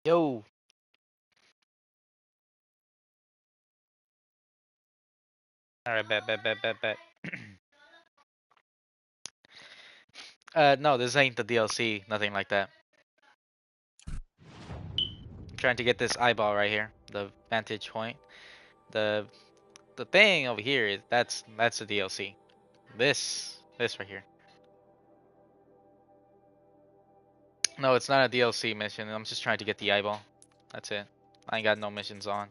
Yo. Alright, bet. No, this ain't the DLC. Nothing like that. I'm trying to get this eyeball right here. The vantage point. The the thing over here is that's the DLC. This right here. No, it's not a DLC mission. I'm just trying to get the eyeball. That's it. I ain't got no missions on.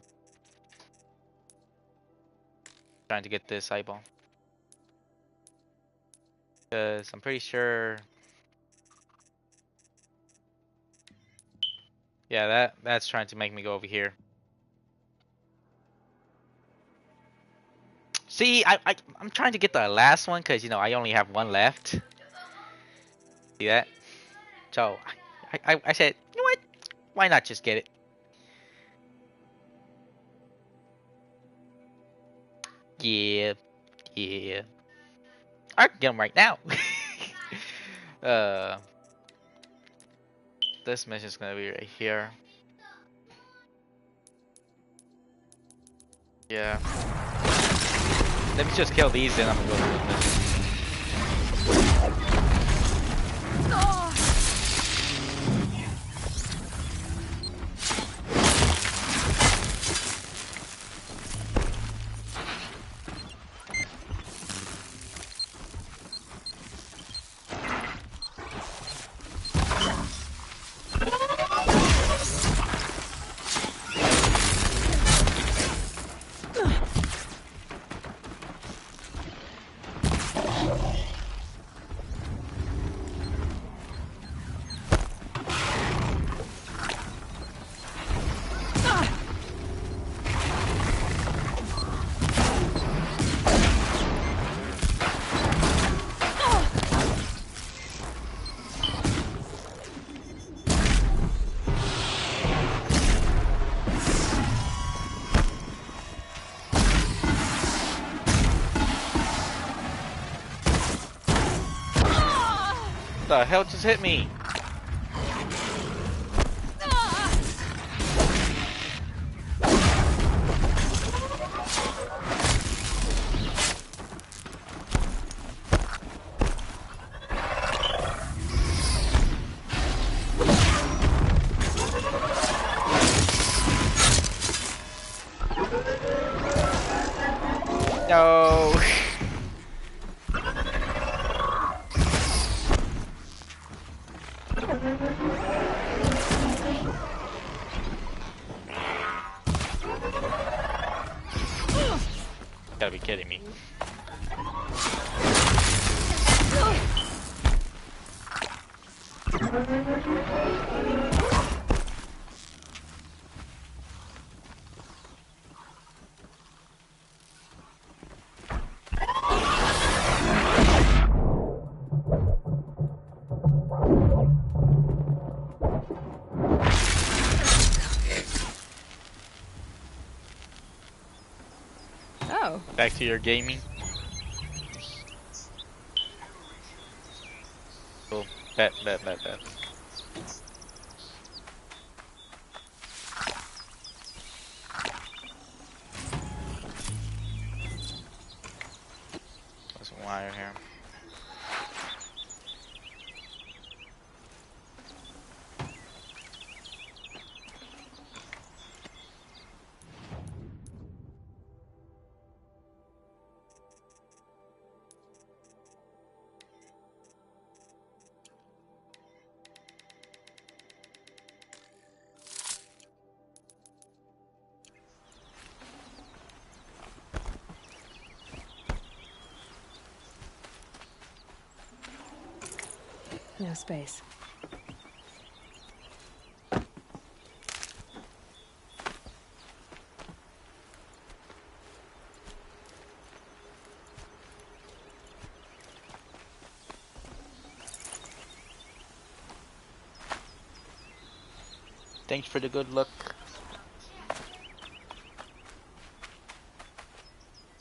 Trying to get this eyeball. Cause I'm pretty sure. Yeah, that's trying to make me go over here. See, I'm trying to get the last one because I only have one left. See that? So I said, you know what? Why not just get it? Yeah, yeah. I can get them right now. uh, this mission's gonna be right here. Yeah. Let me just kill these, then I'm gonna go to the mission. The hell just hit me? No. Gotta be kidding me. Oh. Back to your gaming. Cool. Bet. There's some wire here. No space. Thanks for the good luck.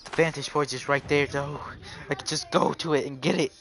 The vantage point is right there, though. I could just go to it and get it.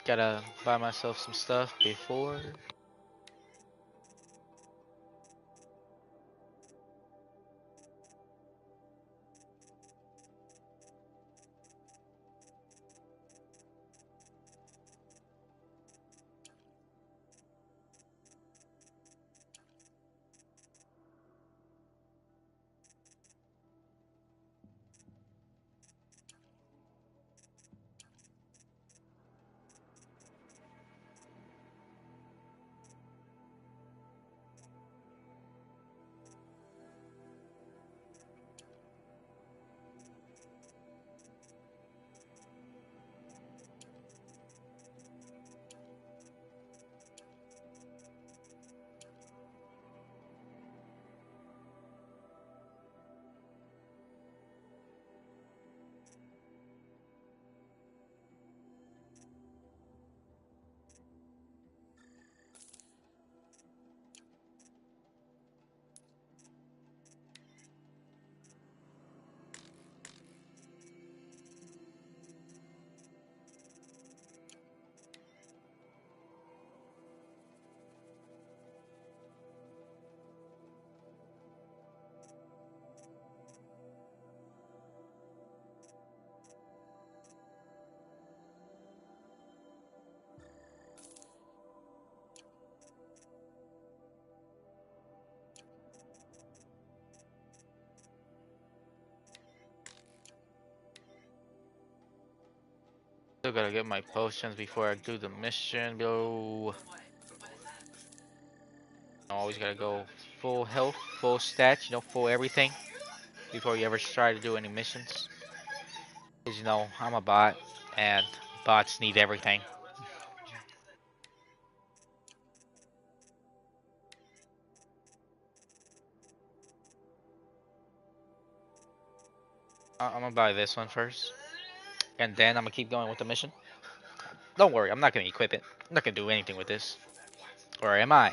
Gotta buy myself some stuff before. Still gotta get my potions before I do the mission. Go. Always gotta go full health, full stats, full everything before you ever try to do any missions. Cause I'm a bot, and bots need everything. I'm gonna buy this one first, and then I'm gonna keep going with the mission. Don't worry, I'm not gonna equip it. I'm not gonna do anything with this. Or am I?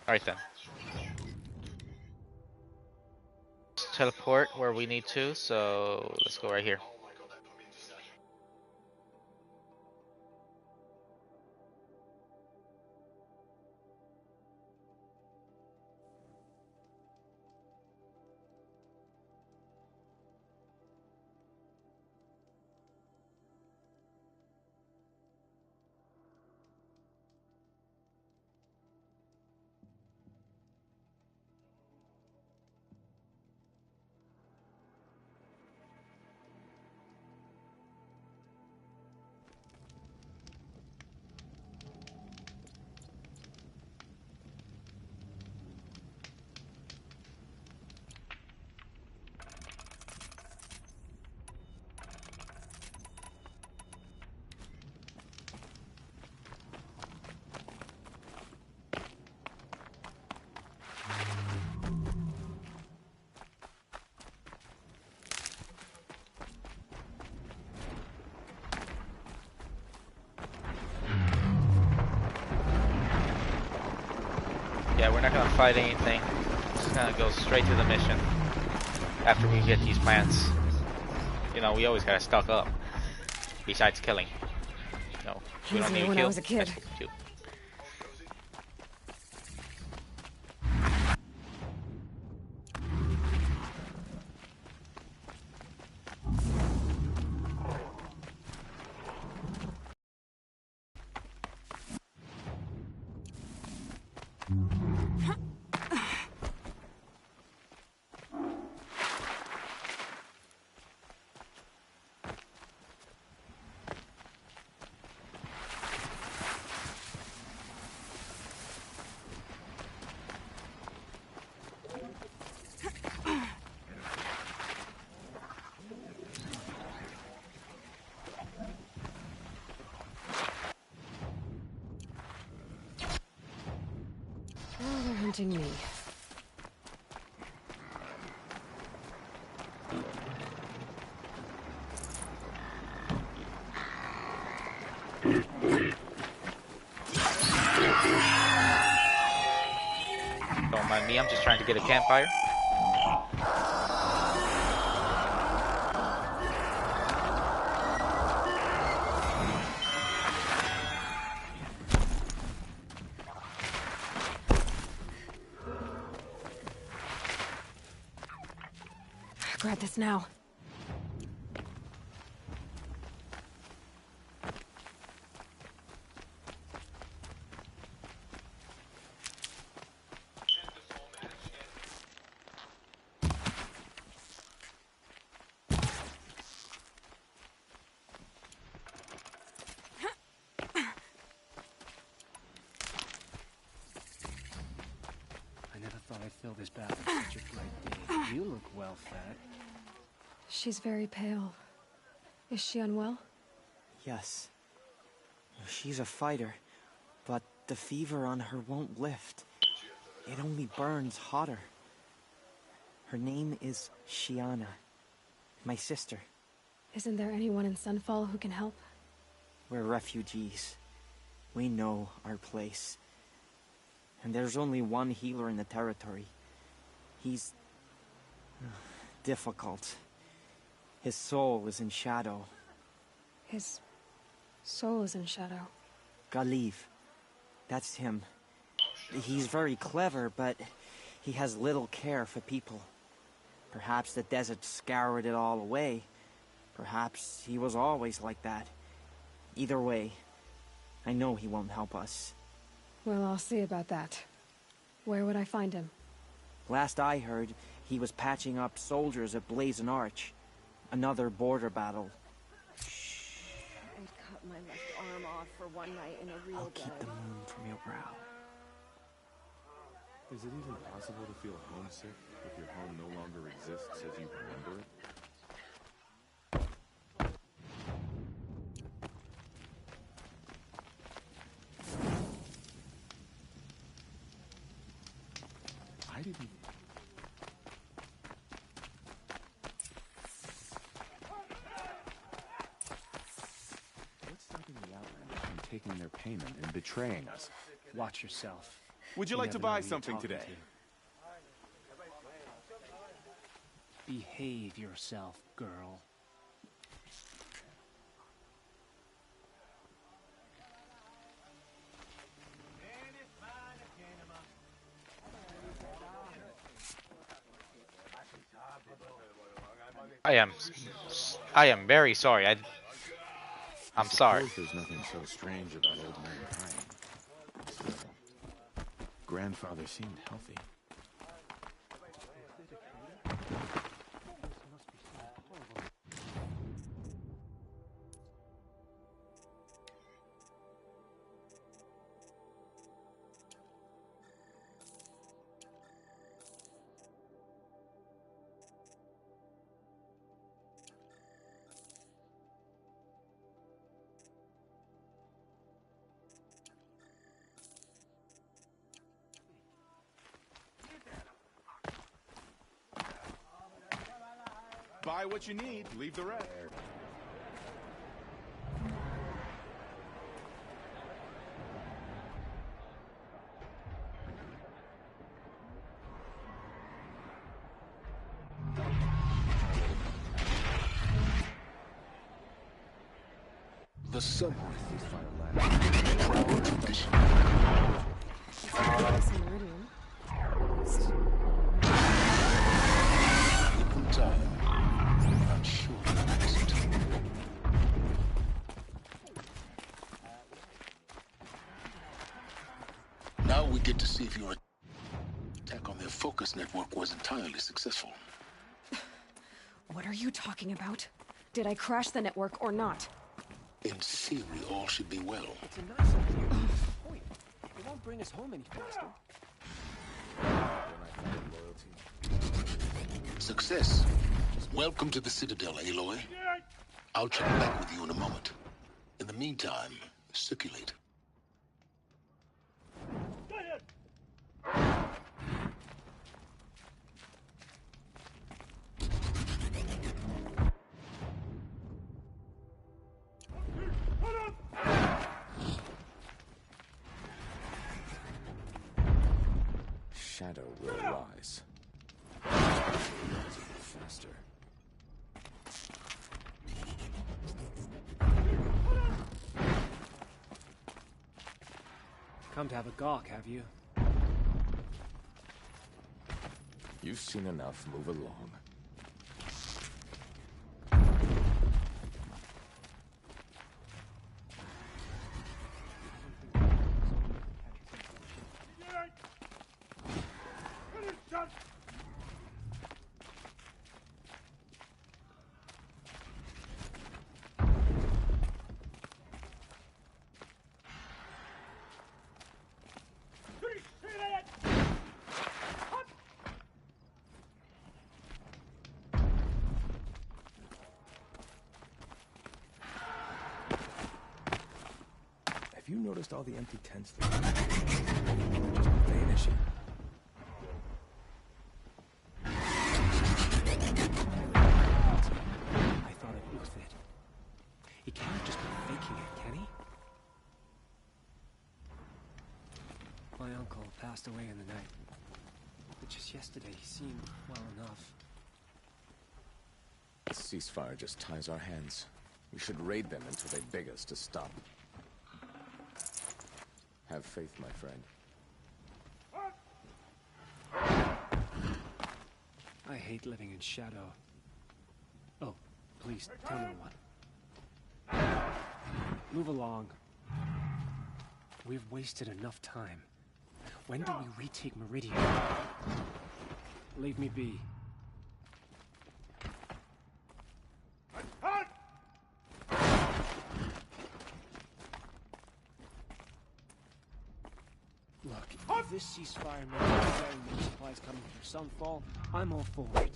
Alright then. Let's teleport where we need to, so let's go right here. Yeah, we're not gonna fight anything. Just gonna go straight to the mission after we get these plants. We always gotta stock up. Besides killing. We don't need to when kill. I was a kid. That's cute. Oh, they're hunting me. Don't mind me, I'm just trying to get a campfire. grab this now. I'd fill this bath on such a bright day. You look well fed. She's very pale. Is she unwell? Yes. She's a fighter, but the fever on her won't lift. It only burns hotter. Her name is Shiana, my sister. Isn't there anyone in Sunfall who can help? We're refugees. We know our place. And there's only one healer in the territory. He's difficult. His soul is in shadow. His soul is in shadow. Galiv. That's him. He's very clever, but he has little care for people. Perhaps the desert scoured it all away. Perhaps he was always like that. Either way, I know he won't help us. Well, I'll see about that. Where would I find him? Last I heard, he was patching up soldiers at Blazon Arch. Another border battle. I'd cut my left arm off for one night in a real I'll keep the moon from your brow. Is it even possible to feel homesick if your home no longer exists as you remember it? I didn't... What's stopping the Outlanders from taking their payment and betraying us? Watch yourself. Would you like to buy something today? Behave yourself, girl. I am very sorry. I'm sorry. There's nothing so strange about old mankind. Still, grandfather seemed healthy. Buy what you need, leave the rest. The summer Now we get to see if your attack on their focus network was entirely successful. What are you talking about? Did I crash the network or not? In theory, all should be well. It's a nice idea. Point. It won't bring us home any faster. Success. Welcome to the Citadel, Aloy. I'll check back with you in a moment. In the meantime, circulate. Shadow will rise. Faster. Come to have a gawk, have you? You've seen enough. Move along. noticed all the empty tents there? Just vanishing. I thought it was it. He can't just be faking it, can he? My uncle passed away in the night. But just yesterday, he seemed well enough. This ceasefire just ties our hands. We should raid them until they beg us to stop. Have faith, my friend. I hate living in shadow. Oh, please, tell no one. Move along. We've wasted enough time. When do we retake Meridian? Leave me be. Look, if this ceasefire means carrying more supplies coming from Sunfall, I'm all for it.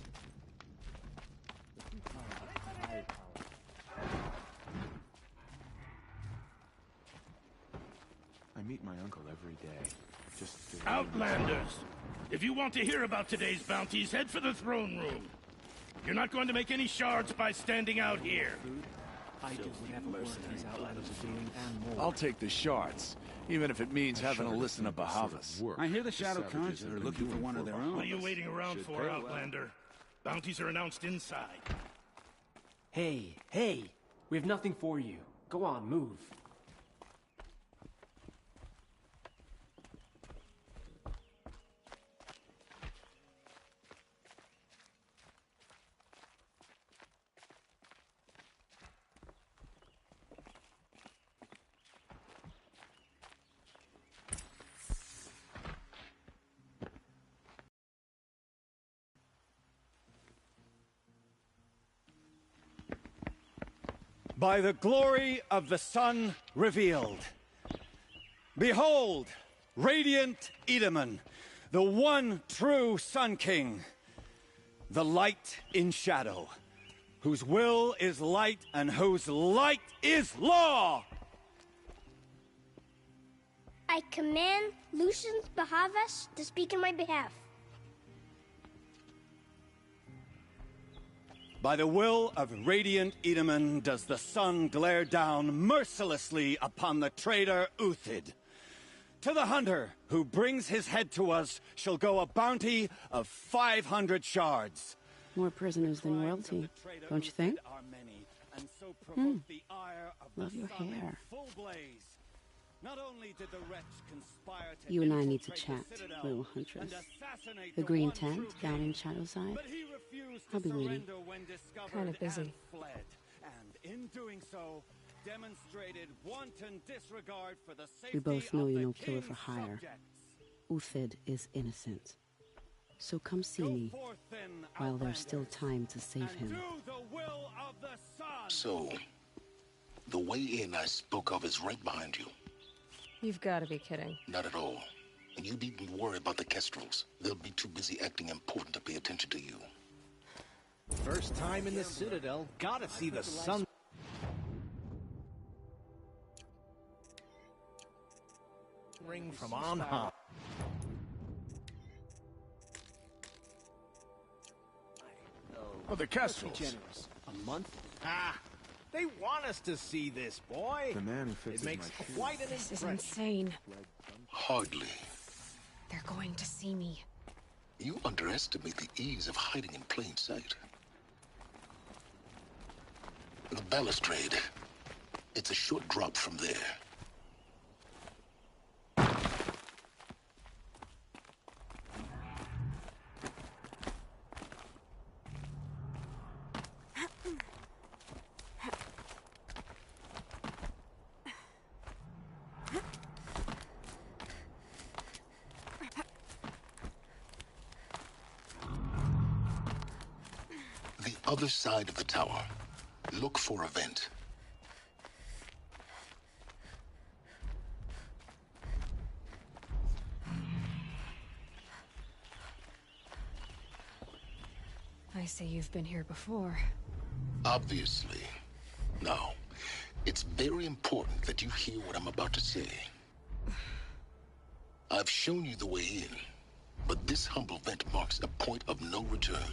I meet my uncle every day. Just Outlanders! If you want to hear about today's bounties, head for the throne room. You're not going to make any shards by standing out here. I do whatever work these outlanders are doing and more. I'll take the shards, even if it means having to listen to Bahavas. I hear the Shadow Khans are looking for one of their own. What are you waiting around for, Outlander? Bounties are announced inside. Hey, hey! We have nothing for you. Go on, move. By the glory of the sun revealed. Behold, radiant Edaman, the one true Sun King, the light in shadow, whose will is light and whose light is law! I command Lucian Bahavas to speak in my behalf. By the will of radiant Edaman does the sun glare down mercilessly upon the traitor Uthid. To the hunter who brings his head to us shall go a bounty of 500 shards. More prisoners than royalty, don't you think? Love your hair. Not only did the wretch conspire to You and I need to chat, little huntress. The green tent down in Shadowside? I'll be waiting. Kind of busy. And in doing so, demonstrated wanton disregard for the safety We both know of you're the no killer for king's hire. subjects. Uthid is innocent. So come see me, while there's still time to save him. Do the will of the sun. So, the way in I spoke of is right behind you. You've got to be kidding. Not at all. And you needn't worry about the Kestrels. They'll be too busy acting important to pay attention to you. First time in the Citadel, gotta see the sun. Ring from on high. Oh, the Kestrels. Generous. A month? Ah, they want us to see this, boy. The man who fixes It makes my quite an This is impression. insane. Hardly. They're going to see me. You underestimate the ease of hiding in plain sight. The balustrade. It's a short drop from there. The other side of the tower. Look for a vent. I see you've been here before. Obviously. Now, It's very important that you hear what I'm about to say. I've shown you the way in, but this humble vent marks a point of no return.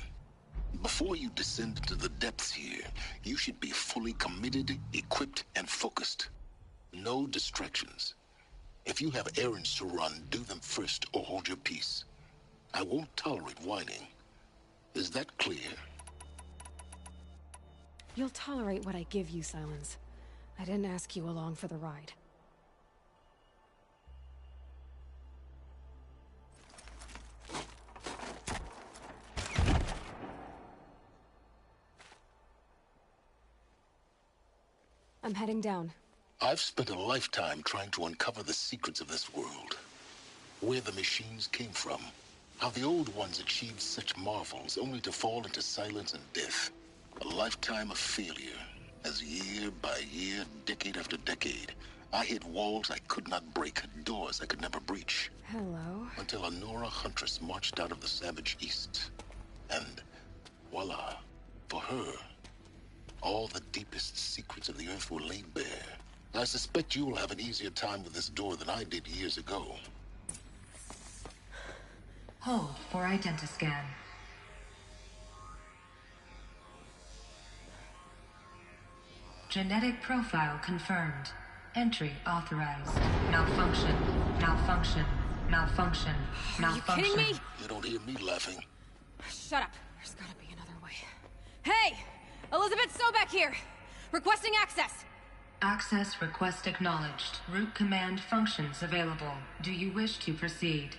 Before you descend into the depths here, you should be fully committed, equipped, and focused. No distractions. If you have errands to run, do them first or hold your peace. I won't tolerate whining. Is that clear? You'll tolerate what I give you, Silence. I didn't ask you along for the ride. I'm heading down. I've spent a lifetime trying to uncover the secrets of this world. Where the machines came from. How the old ones achieved such marvels only to fall into silence and death. A lifetime of failure. As year by year, decade after decade, I hit walls I could not break, doors I could never breach. Hello? Until a Nora huntress marched out of the savage east. And voila, for her, all the deepest secrets of the Earth were laid bare. I suspect you will have an easier time with this door than I did years ago. Hold for identiscan. Genetic profile confirmed. Entry authorized. Malfunction. Malfunction. Malfunction. Malfunction. Are you kidding me? You don't hear me laughing. Shut up. There's gotta be another way. Hey! Elizabeth Sobek here! Requesting access! Access request acknowledged. Root command functions available. Do you wish to proceed?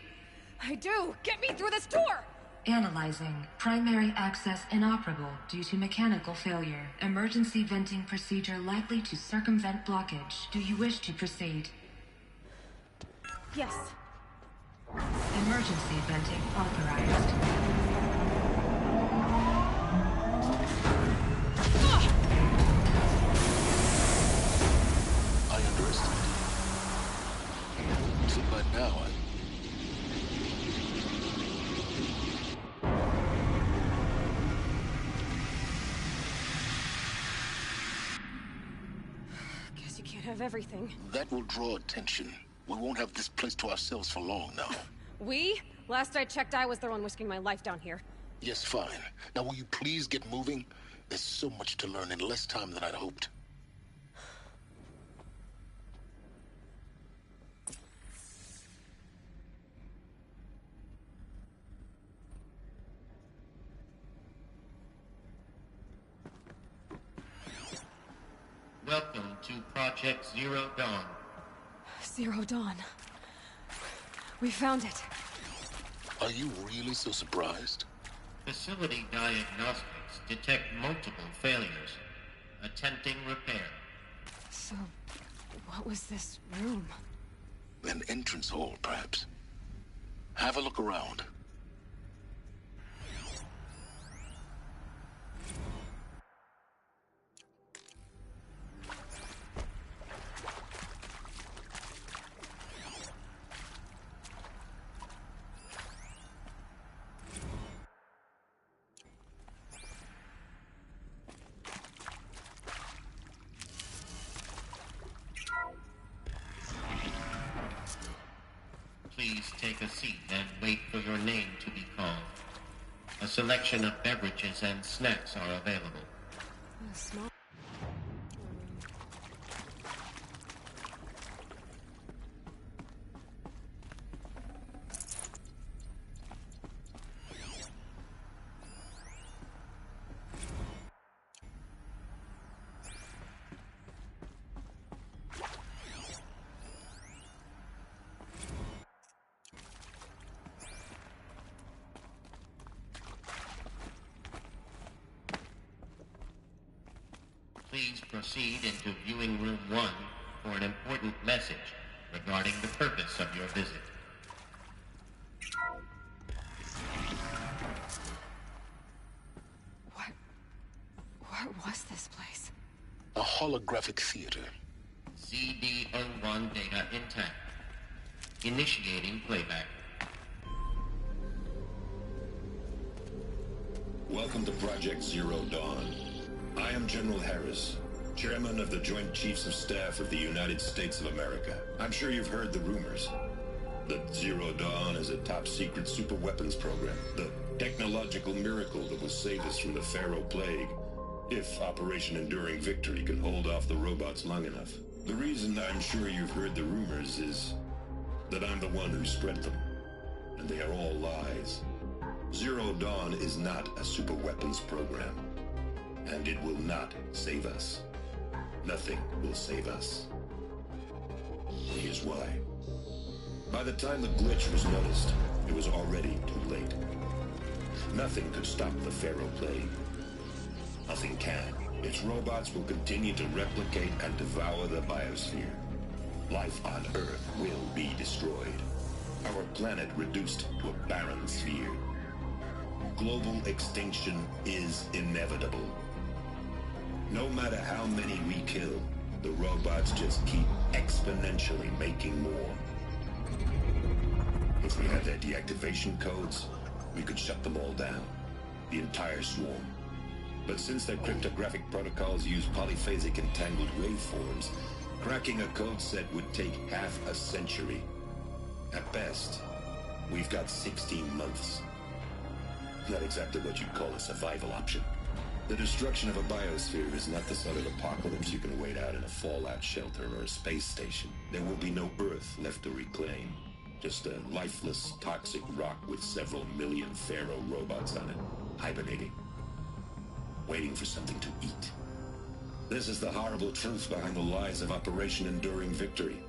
I do! Get me through this door! Analyzing. Primary access inoperable due to mechanical failure. Emergency venting procedure likely to circumvent blockage. Do you wish to proceed? Yes. Emergency venting authorized. I underestimated. So by now, Guess you can't have everything. that will draw attention. We won't have this place to ourselves for long now. We? Last I checked, I was the one risking my life down here. Yes, fine. Now will you please get moving? There's so much to learn in less time than I'd hoped. Welcome to Project Zero Dawn. Zero Dawn. We found it. Are you really so surprised? Facility diagnostics detect multiple failures. Attempting repair. So, what was this room? An entrance hall, perhaps. Have a look around. Please take a seat and wait for your name to be called. A selection of beverages and snacks are available. Small. Please proceed into viewing room 1 for an important message regarding the purpose of your visit. What was this place? A holographic theater. CD01 data intact. Initiating playback. Welcome to Project Zero Dawn. I am General Harris. Chairman of the Joint Chiefs of Staff of the United States of America. I'm sure you've heard the rumors that Zero Dawn is a top-secret super-weapons program, the technological miracle that will save us from the Pharaoh Plague, if Operation Enduring Victory can hold off the robots long enough. The reason I'm sure you've heard the rumors is that I'm the one who spread them, and they are all lies. Zero Dawn is not a super-weapons program, and it will not save us. Nothing will save us. Here's why. By the time the glitch was noticed, it was already too late. Nothing could stop the Pharaoh Plague. Nothing can. Its robots will continue to replicate and devour the biosphere. Life on Earth will be destroyed. Our planet reduced to a barren sphere. Global extinction is inevitable. No matter how many we kill, the robots just keep exponentially making more. If we had their deactivation codes, we could shut them all down. The entire swarm. But since their cryptographic protocols use polyphasic entangled waveforms, cracking a code set would take half a century. At best, we've got 16 months. Not exactly what you'd call a survival option. The destruction of a biosphere is not the sort of apocalypse you can wait out in a fallout shelter or a space station. There will be no Earth left to reclaim. Just a lifeless, toxic rock with several million Pharaoh robots on it, hibernating, waiting for something to eat. This is the horrible truth behind the lies of Operation Enduring Victory.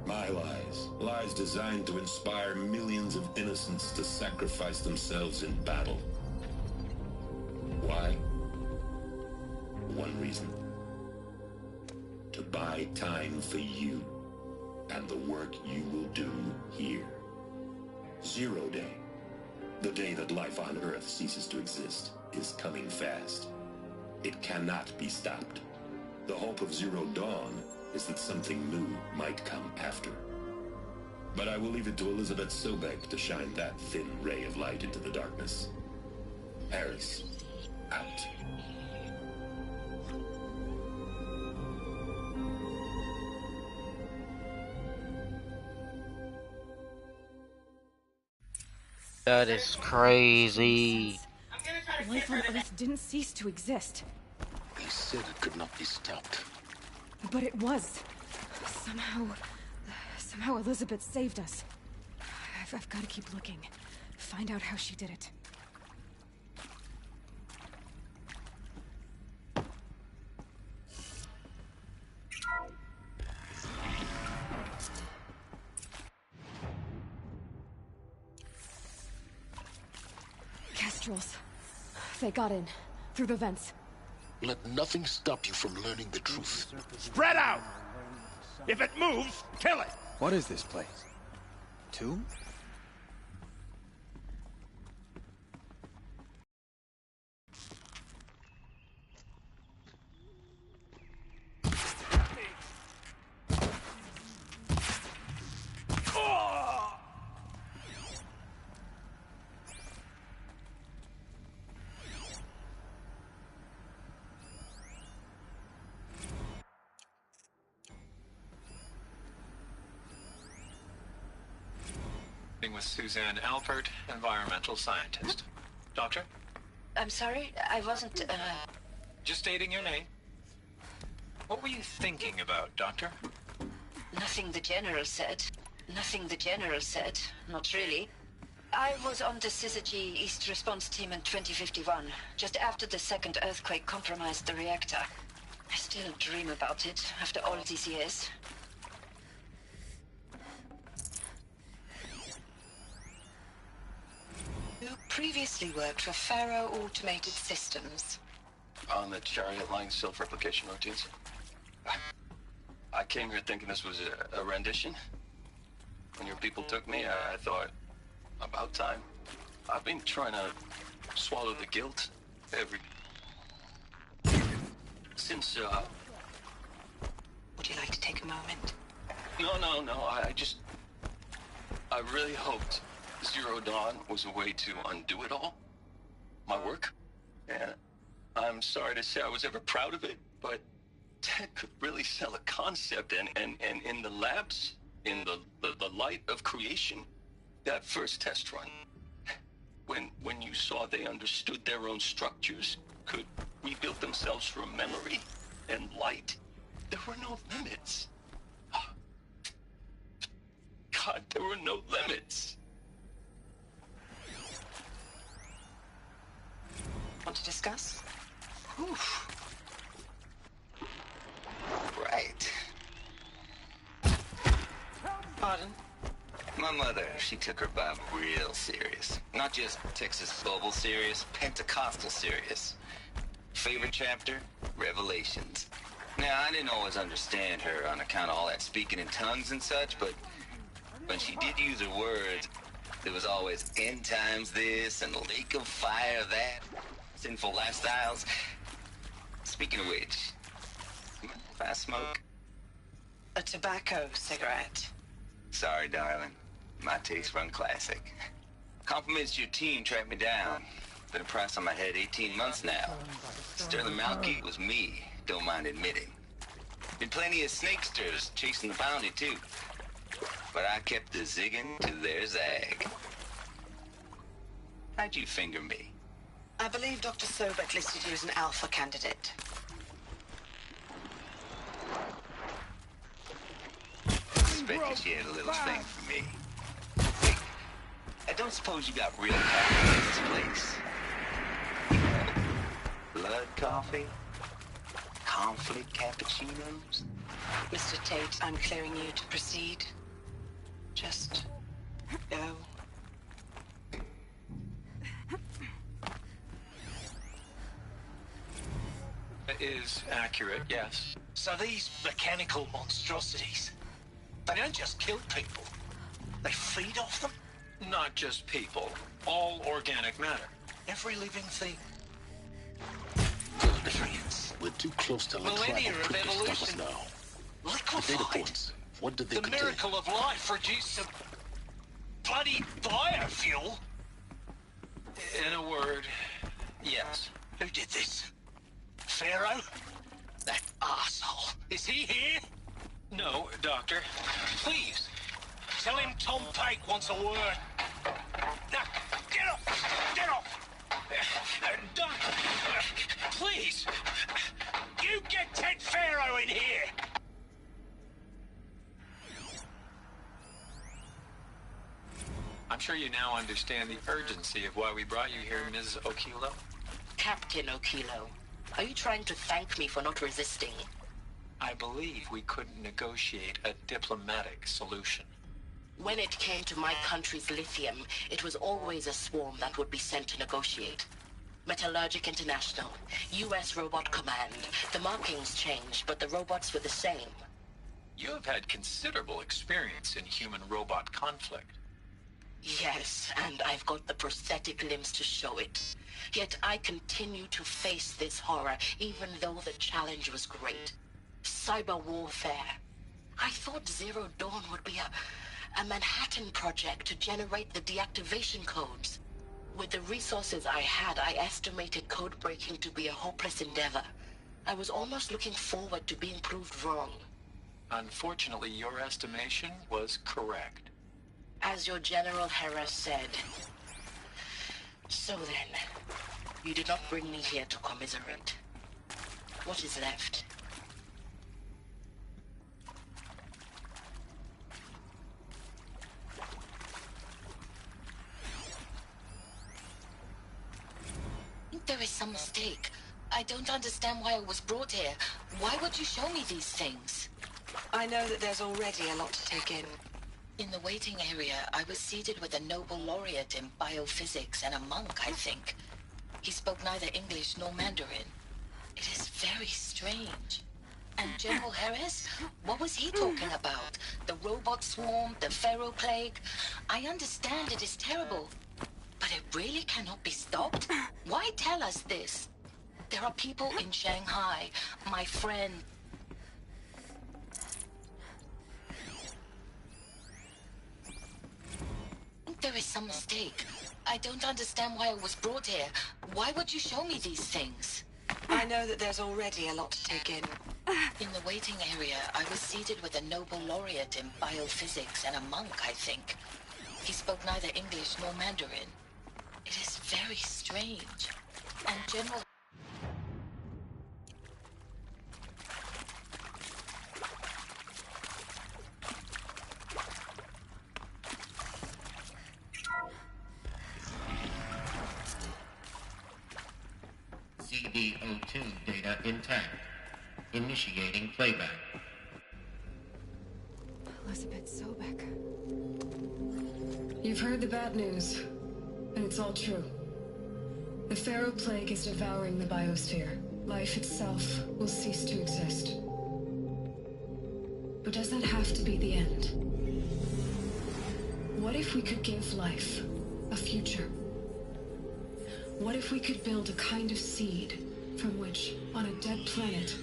My lies. Lies designed to inspire millions of innocents to sacrifice themselves in battle. Why? One reason. To buy time for you and the work you will do here. Zero Day, the day that life on Earth ceases to exist, is coming fast. It cannot be stopped. The hope of Zero Dawn is that something new might come after. But I will leave it to Elizabeth Sobek to shine that thin ray of light into the darkness. Harris, out. That is crazy. Life on Earth didn't cease to exist. They said it could not be stopped. But it was. Somehow Elizabeth saved us. I've got to keep looking. Find out how she did it. Kestrels. They got in. Through the vents. Let nothing stop you from learning the truth. Spread out! If it moves, kill it! What is this place? Tomb? With Suzanne Alpert, environmental scientist. Doctor? I'm sorry, I wasn't, Just stating your name. What were you thinking about, Doctor? Nothing the General said. Nothing the General said. Not really. I was on the Syzygy East Response Team in 2051, just after the second earthquake compromised the reactor. I still dream about it, after all these years. You previously worked for Pharaoh Automated Systems. On the Chariot Line self-replication routines? I came here thinking this was a rendition. When your people took me, I thought, about time. I've been trying to swallow the guilt since, Would you like to take a moment? No, I really hoped Zero Dawn was a way to undo it all. My work. And I'm sorry to say I was ever proud of it. But Ted could really sell a concept, and in the labs, in the light of creation, that first test run, when you saw they understood their own structures, could rebuild themselves from memory and light, there were no limits. God, there were no limits. Want to discuss? Oof. Right. Pardon? My mother, she took her Bible real serious. Not just Texas Bible serious, Pentecostal serious. Favorite chapter? Revelations. Now, I didn't always understand her on account of all that speaking in tongues and such, but when she did use her words, there was always end times this and lake of fire that, sinful lifestyles. Speaking of which, if I smoke? A tobacco cigarette. Sorry, darling. My taste run classic. Compliments to your team tracked me down. Been a price on my head 18 months now. Sterling Malky was me, don't mind admitting. Been plenty of snakesters chasing the bounty, too. But I kept the zigging to their zag. How'd you finger me? I believe Dr. Sobek listed you as an alpha candidate. Expected she had a little thing for me. Wait, I don't suppose you got real coffee in this place? Blood coffee? Conflict cappuccinos? Mr. Tate, I'm clearing you to proceed. Just go. It is accurate, yes. So these mechanical monstrosities, they don't just kill people. They feed off them? Not just people. All organic matter. Every living thing. Nutrients. We're too close to Millennia of evolution. Now. The data Liquefied. points. What did they The contain? miracle of life produced some bloody biofuel. In a word, yes. Who did this? Pharaoh? That arsehole. Is he here? No, Doctor. Please, tell him Tom Pake wants a word. Now, get off! Get off! Doctor, please, you get Ted Pharaoh in here! I'm sure you now understand the urgency of why we brought you here, Ms. Okilo. Captain Okilo, are you trying to thank me for not resisting? I believe we couldn't negotiate a diplomatic solution. When it came to my country's lithium, it was always a swarm that would be sent to negotiate. Metallurgic International, U.S. Robot Command. The markings changed, but the robots were the same. You have had considerable experience in human-robot conflict. Yes, and I've got the prosthetic limbs to show it. Yet I continue to face this horror, even though the challenge was great. Cyber warfare. I thought Zero Dawn would be a Manhattan project to generate the deactivation codes. With the resources I had, I estimated code breaking to be a hopeless endeavor. I was almost looking forward to being proved wrong. Unfortunately, your estimation was correct. As your General Hera said. So then, you did not bring me here to commiserate. What is left? There is some mistake. I don't understand why I was brought here. Why would you show me these things? I know that there's already a lot to take in. In the waiting area, I was seated with a Nobel laureate in biophysics and a monk, I think. He spoke neither English nor Mandarin. It is very strange. And General Harris? What was he talking about? The robot swarm, the Pharaoh plague? I understand it is terrible. But it really cannot be stopped? Why tell us this? There are people in Shanghai, my friend. There is some mistake. I don't understand why I was brought here. Why would you show me these things? I know that there's already a lot to take in. In the waiting area, I was seated with a Nobel laureate in biophysics and a monk, I think. He spoke neither English nor Mandarin. It is very strange. And General... CD02 data intact. Initiating playback. Elizabeth Sobek. You've heard the bad news, and it's all true. The Pharaoh Plague is devouring the biosphere. Life itself will cease to exist. But does that have to be the end? What if we could give life a future? What if we could build a kind of seed from which, on a dead planet,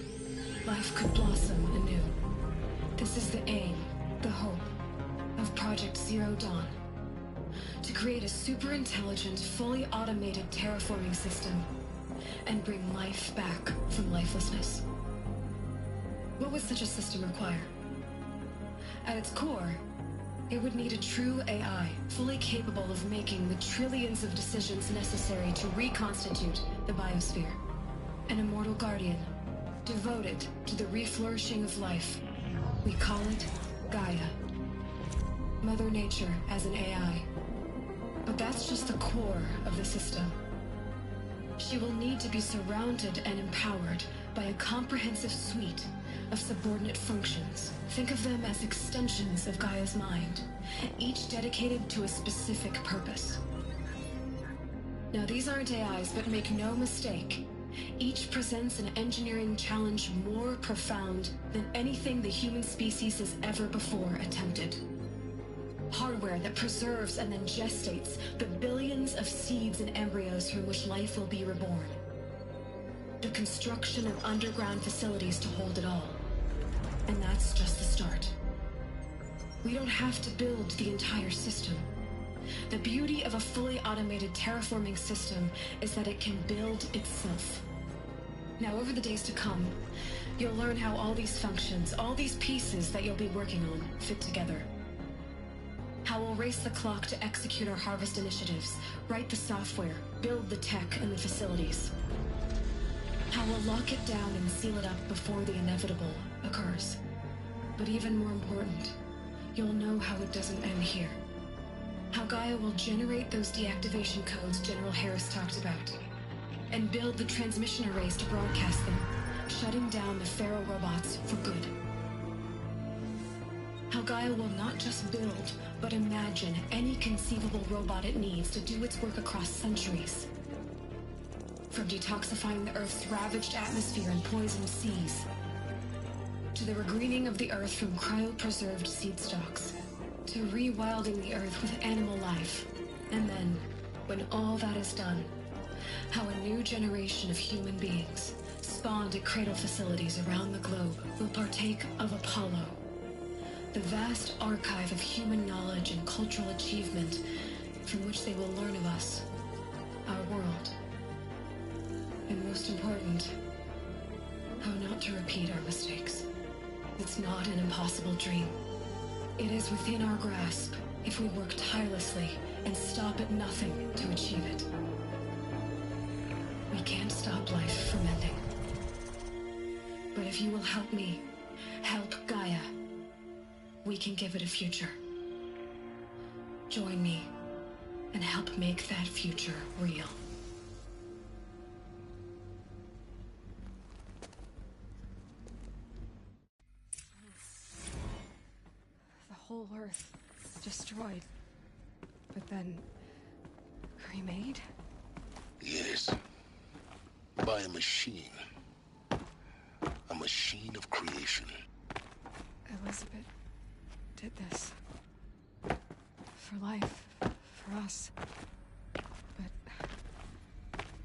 life could blossom anew? This is the aim, the hope, of Project Zero Dawn. To create a super-intelligent, fully automated terraforming system and bring life back from lifelessness. What would such a system require? At its core, it would need a true AI, fully capable of making the trillions of decisions necessary to reconstitute the biosphere. An immortal guardian, devoted to the reflourishing of life. We call it Gaia. Mother Nature as an AI. But that's just the core of the system. She will need to be surrounded and empowered by a comprehensive suite of subordinate functions. Think of them as extensions of Gaia's mind, each dedicated to a specific purpose. Now, these aren't AIs, but make no mistake, each presents an engineering challenge more profound than anything the human species has ever before attempted. Hardware that preserves and then gestates the billions of seeds and embryos from which life will be reborn. The construction of underground facilities to hold it all. And that's just the start. We don't have to build the entire system. The beauty of a fully automated terraforming system is that it can build itself. Now, over the days to come, you'll learn how all these functions, all these pieces that you'll be working on, fit together. How we'll race the clock to execute our harvest initiatives, write the software, build the tech and the facilities. How we'll lock it down and seal it up before the inevitable occurs. But even more important, you'll know how it doesn't end here. How Gaia will generate those deactivation codes General Harris talked about, and build the transmission arrays to broadcast them, shutting down the Pharaoh robots for good. How Gaia will not just build, but imagine any conceivable robot it needs to do its work across centuries. From detoxifying the Earth's ravaged atmosphere and poisoned seas, to the regreening of the Earth from cryopreserved seed stalks, to rewilding the Earth with animal life. And then, when all that is done, how a new generation of human beings, spawned at cradle facilities around the globe, will partake of Apollo, the vast archive of human knowledge and cultural achievement from which they will learn of us, our world. And most important, how not to repeat our mistakes. It's not an impossible dream. It is within our grasp if we work tirelessly and stop at nothing to achieve it. We can't stop life from ending. But if you will help me, help Gaia, we can give it a future. Join me and help make that future real. The whole Earth destroyed, but then remade? Yes. By a machine. A machine of creation. Elizabeth did this. For life. For us. But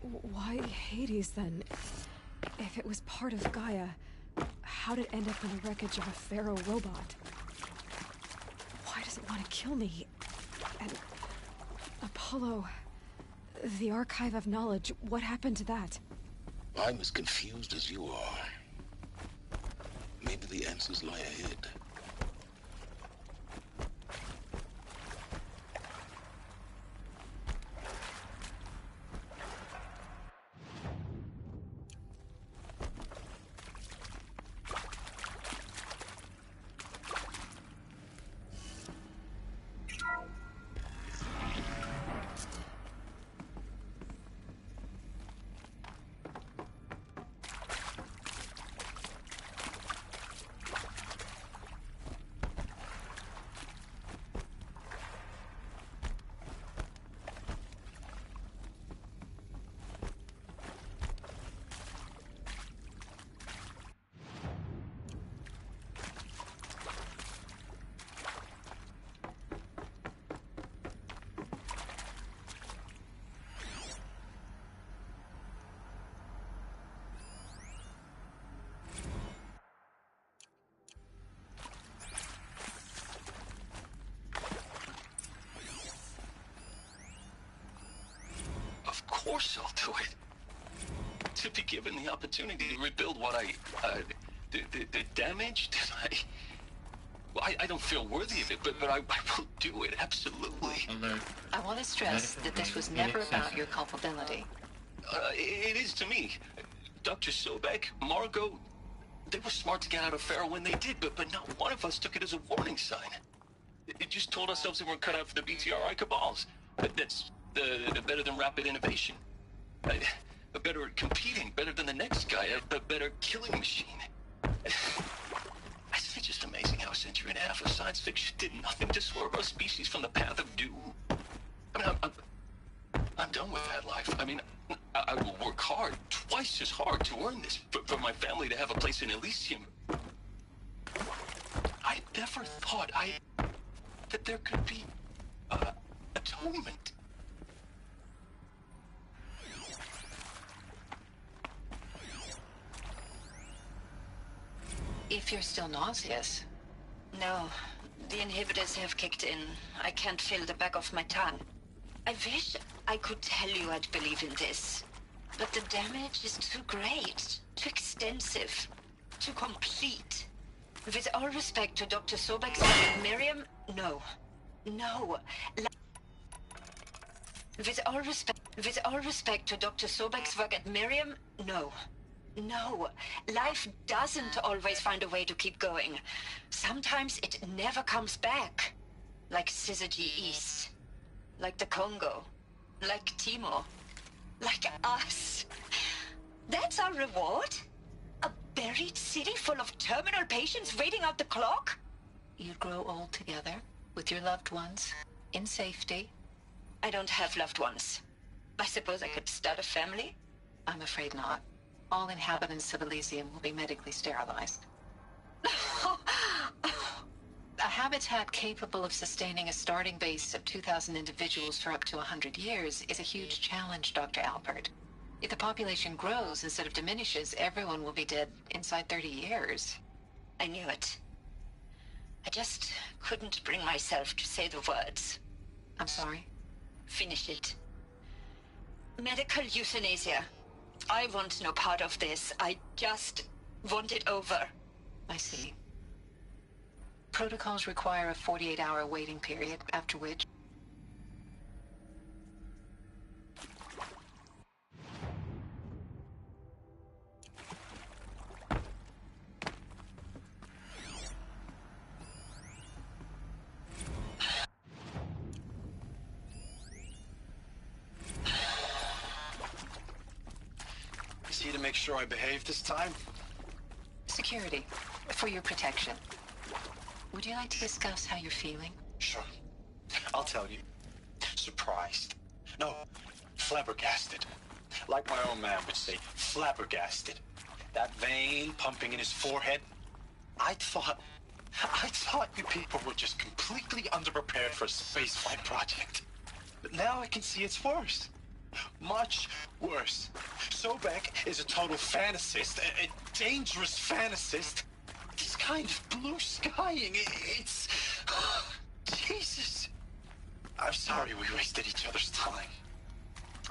why Hades then? If it was part of Gaia, how'd it end up in the wreckage of a Pharaoh robot? Why does it want to kill me? And Apollo, the archive of knowledge, what happened to that? I'm as confused as you are. Maybe the answers lie ahead. Of course I'll do it. To be given the opportunity to rebuild what the damage that I don't feel worthy of it, but I will do it, absolutely. I want to stress that this was never about your culpability. It is to me. Dr. Sobek, Margot, they were smart to get out of Pharaoh when they did, but not one of us took it as a warning sign. It just told ourselves we weren't cut out for the BTRI cabals. That's better than rapid innovation. Better at competing, better than the next guy, a better killing machine. It's just amazing how a century and a half of science fiction did nothing to swerve our species from the path of doom. I mean, I'm done with that life. I mean, I will work hard, twice as hard to earn this, for my family to have a place in Elysium. I never thought that there could be atonement. If you're still nauseous. No, the inhibitors have kicked in. I can't feel the back of my tongue. I wish I could tell you I'd believe in this. But the damage is too great, too extensive, too complete. With all respect to Dr. Sobek's and Miriam, no. No. With all respect to Dr. Sobek's work at Miriam, no. No. Life doesn't always find a way to keep going. Sometimes it never comes back. Like Syzygy East. Like the Congo. Like Timor. Like us. That's our reward? A buried city full of terminal patients waiting out the clock? You'd grow old together, with your loved ones, in safety. I don't have loved ones. I suppose I could start a family? I'm afraid not. All inhabitants of Elysium will be medically sterilized. A habitat capable of sustaining a starting base of 2,000 individuals for up to 100 years is a huge challenge, Dr. Alpert. If the population grows instead of diminishes, everyone will be dead inside 30 years. I knew it. I just couldn't bring myself to say the words. I'm sorry? Finish it. Medical euthanasia. I want no part of this. I just want it over. I see. Protocols require a 48-hour waiting period, after which... Is he to make sure I behave this time? Security, for your protection. Would you like to discuss how you're feeling? Sure. I'll tell you. Surprised. No, flabbergasted. Like my own man would say, flabbergasted. That vein pumping in his forehead. I thought you people were just completely underprepared for a spaceflight project. But now I can see it's worse. Much worse. Sobek is a total fantasist, a dangerous fantasist. This kind of blue skying, it's... Jesus. I'm sorry we wasted each other's time.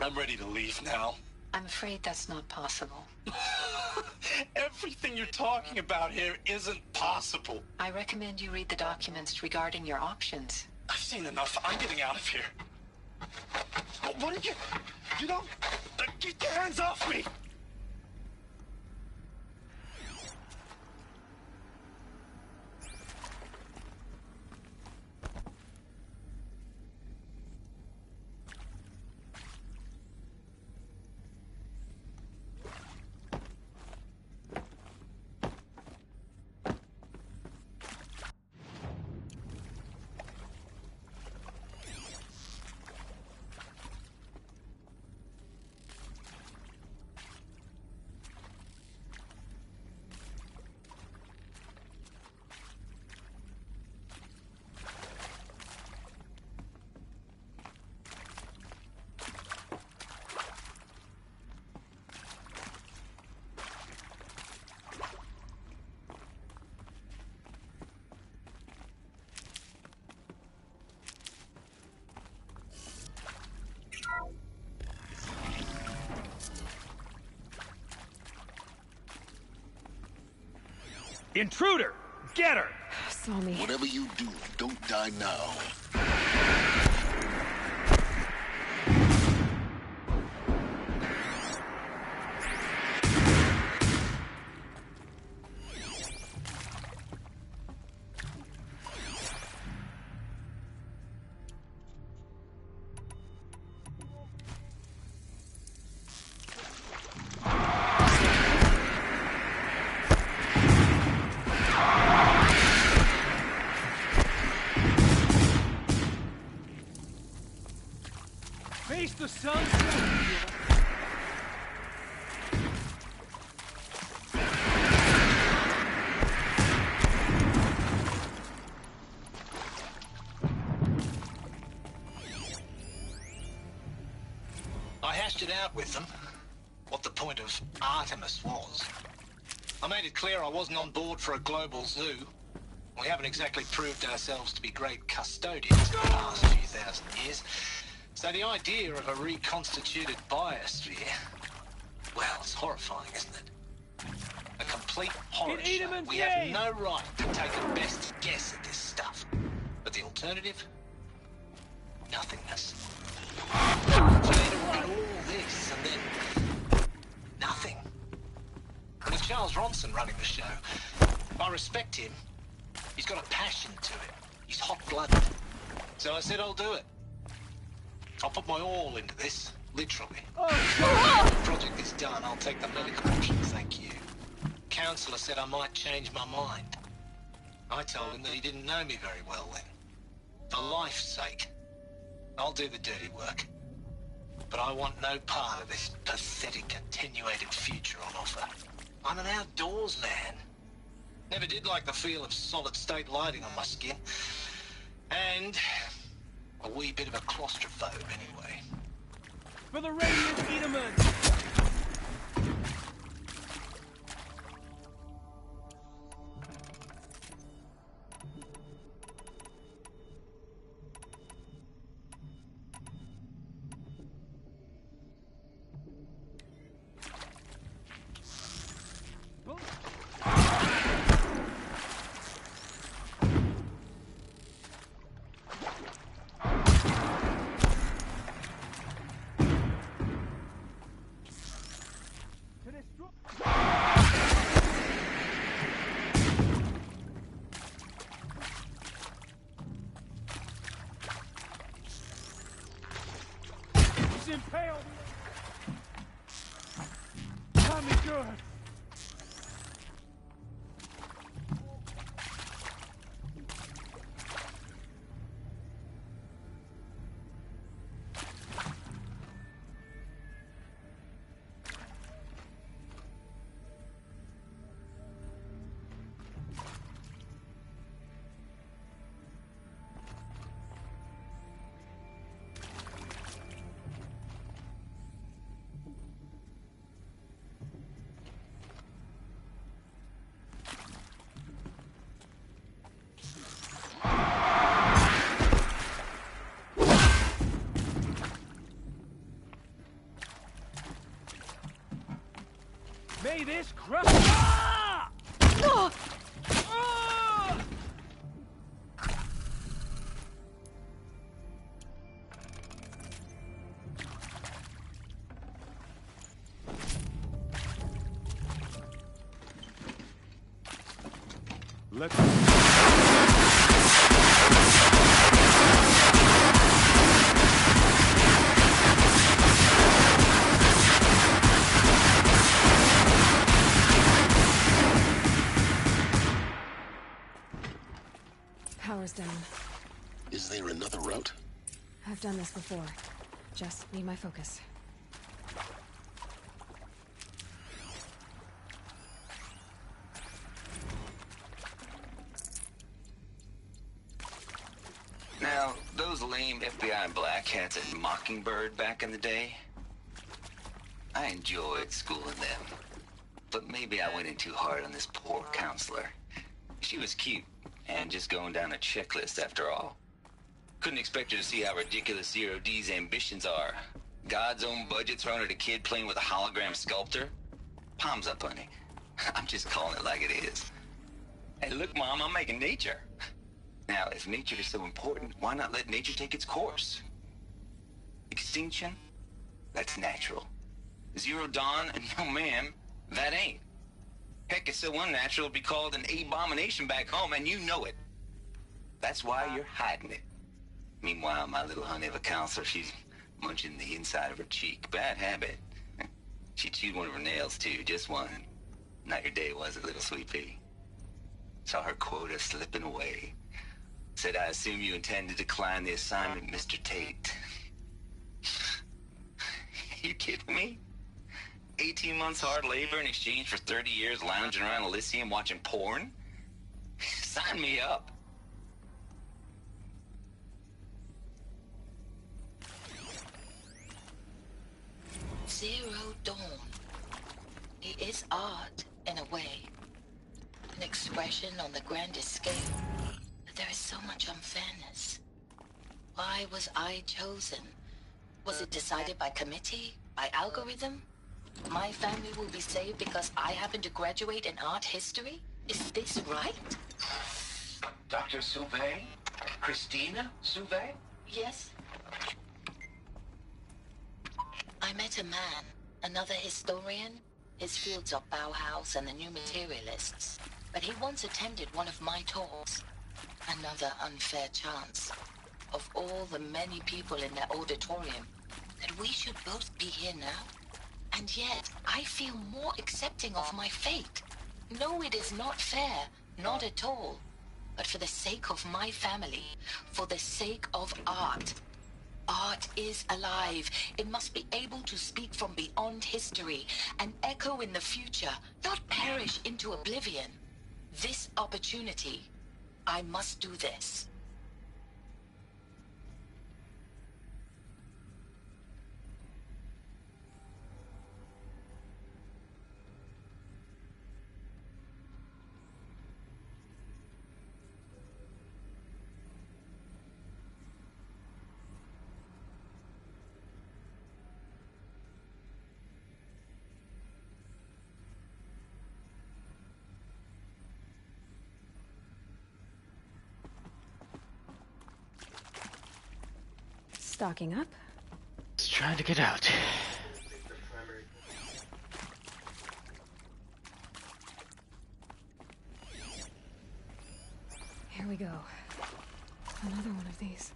I'm ready to leave now. I'm afraid that's not possible. Everything you're talking about here isn't possible. I recommend you read the documents regarding your options. I've seen enough. I'm getting out of here. What did you... You don't... Get your hands off me! Intruder! Get her! Saw me. Whatever you do, don't die now. Face the sun! I hashed it out with them, what the point of Artemis was. I made it clear I wasn't on board for a global zoo. We haven't exactly proved ourselves to be great custodians in the past few thousand years. So the idea of a reconstituted biosphere, well, it's horrifying, isn't it? A complete horror show. We have no right to take a best guess at this stuff. But the alternative? Nothingness. So they did all this and then nothing. With Charles Ronson running the show, I respect him. He's got a passion to it. He's hot-blooded. So I said I'll do it. I'll put my all into this, literally. When the project is done, I'll take the medical option, thank you. Counselor said I might change my mind. I told him that he didn't know me very well then. For life's sake, I'll do the dirty work. But I want no part of this pathetic, attenuated future on offer. I'm an outdoors man. Never did like the feel of solid-state lighting on my skin. And a wee bit of a claustrophobe, anyway. For the Radiant Edaman! Impaled! Tommy good! Lay this crap. Ah! Oh! Ah! Power's down. Is there another route? I've done this before. Just need my focus. Now, those lame FBI black hats at Mockingbird back in the day, I enjoyed schooling them. But maybe I went in too hard on this poor counselor. She was cute, and just going down a checklist after all. Couldn't expect her to see how ridiculous Zero D's ambitions are. God's own budget thrown at a kid playing with a hologram sculptor? Palms up, honey. I'm just calling it like it is. Hey, look, Mom, I'm making nature. Now, if nature is so important, why not let nature take its course? Extinction? That's natural. Zero Dawn? No, ma'am, that ain't. Heck, it's so unnatural it'd be called an abomination back home, and you know it. That's why you're hiding it. Meanwhile, my little honey of a counselor, she's munching the inside of her cheek. Bad habit. She chewed one of her nails, too, just one. Not your day, was it, little sweet pea? Saw her quota slipping away. Said, I assume you intend to decline the assignment, Mr. Tate. You kidding me? 18 months hard labor in exchange for 30 years lounging around Elysium watching porn? Sign me up. Zero Dawn. It is art, in a way. An expression on the grandest scale. But there is so much unfairness. Why was I chosen? Was it decided by committee? By algorithm? My family will be saved because I happen to graduate in art history? Is this right? Dr. Sauvé? Christina Sauvé? Yes. I met a man, another historian. His fields are Bauhaus and the New Materialists. But he once attended one of my talks. Another unfair chance. Of all the many people in that auditorium, that we should both be here now. And yet, I feel more accepting of my fate. No, it is not fair. Not at all. But for the sake of my family, for the sake of art. Art is alive. It must be able to speak from beyond history and echo in the future, not perish into oblivion. This opportunity, I must do this. Stocking up. Just trying to get out. Here we go. Another one of these.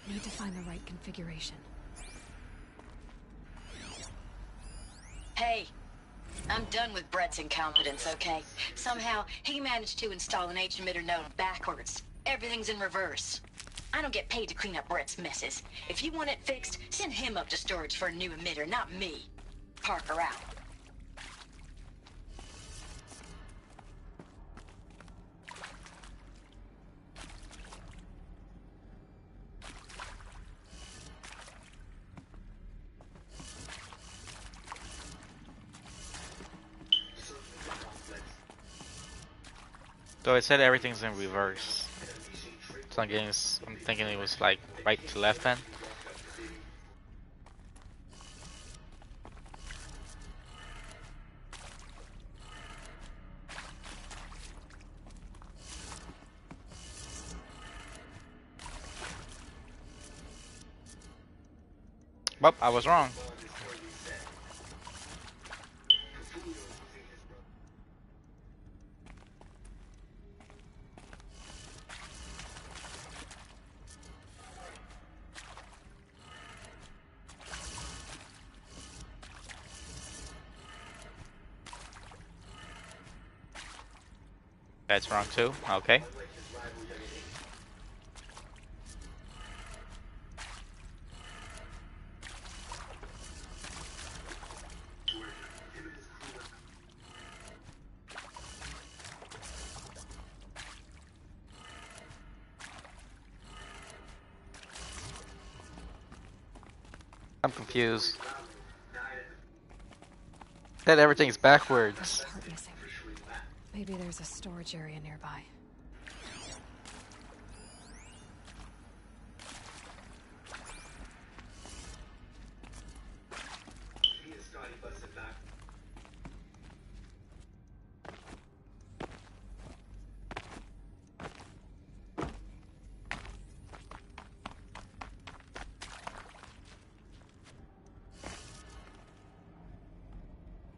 Need to find the right configuration. Hey, I'm done with Brett's incompetence, okay? Somehow, he managed to install an H-emitter node backwards. Everything's in reverse. I don't get paid to clean up Brett's messes. If you want it fixed, send him up to storage for a new emitter, not me. Parker out. So it said everything's in reverse. So I'm thinking it was like right to left then. Well, I was wrong. That's wrong too. Okay. I'm confused. Said everything's backwards. Part missing. Maybe there's a storage area nearby.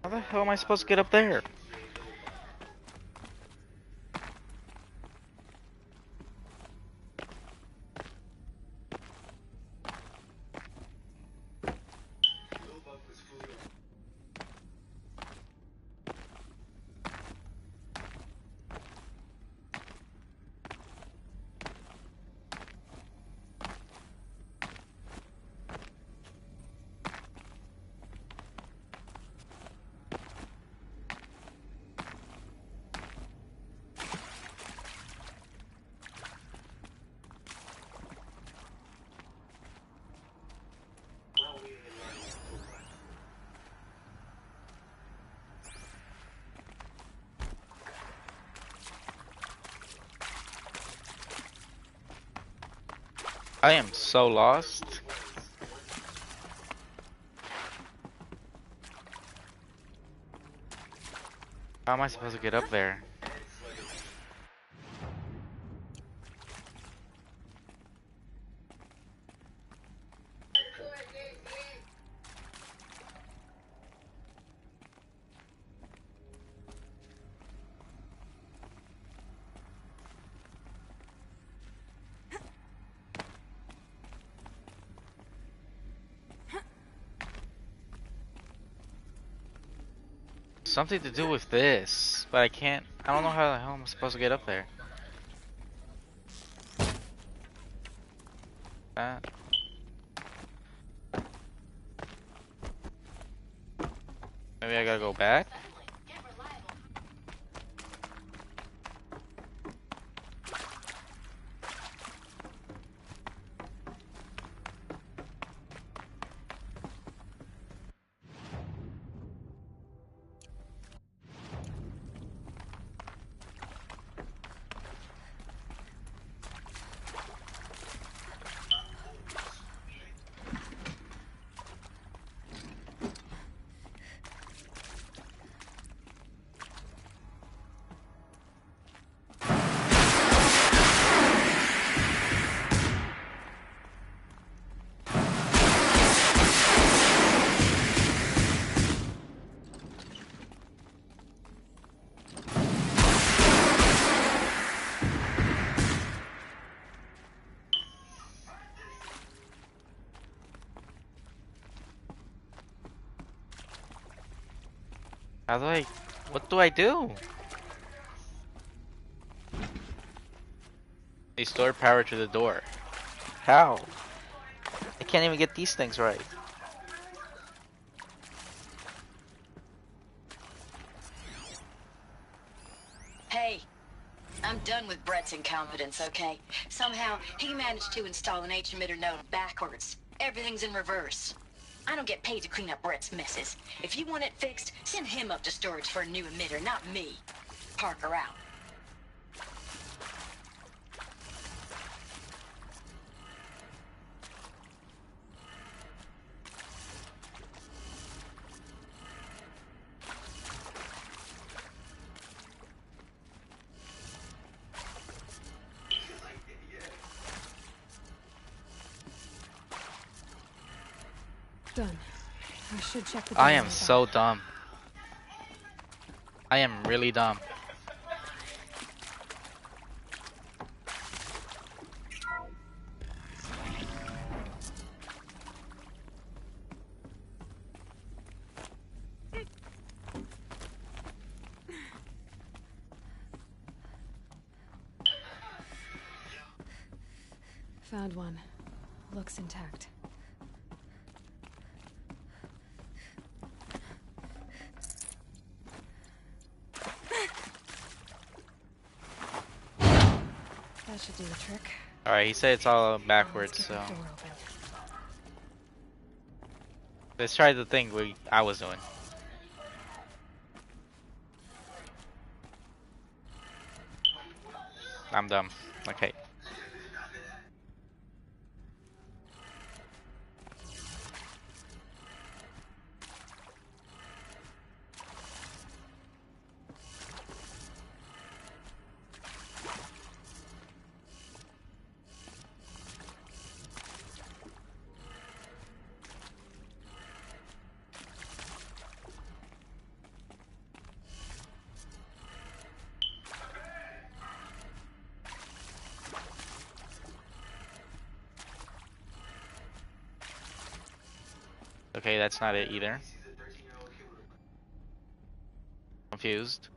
How the hell am I supposed to get up there? I am so lost. How am I supposed to get up there? Something to do with this, but I can't. I don't know how the hell I'm supposed to get up there. That. Maybe I gotta go back. How do I... What do I do? Restore power to the door. How? I can't even get these things right. Hey, I'm done with Brett's incompetence, okay? Somehow, he managed to install an H-emitter node backwards. Everything's in reverse. I don't get paid to clean up Brett's messes. If you want it fixed, send him up to storage for a new emitter, not me. Parker out. Done. I should check the. I am so dumb. I am really dumb. Found one. Looks intact. That should do the trick. Alright, he said it's all backwards, so let's try the thing I was doing. I'm dumb. Okay. Okay, that's not it either. Confused.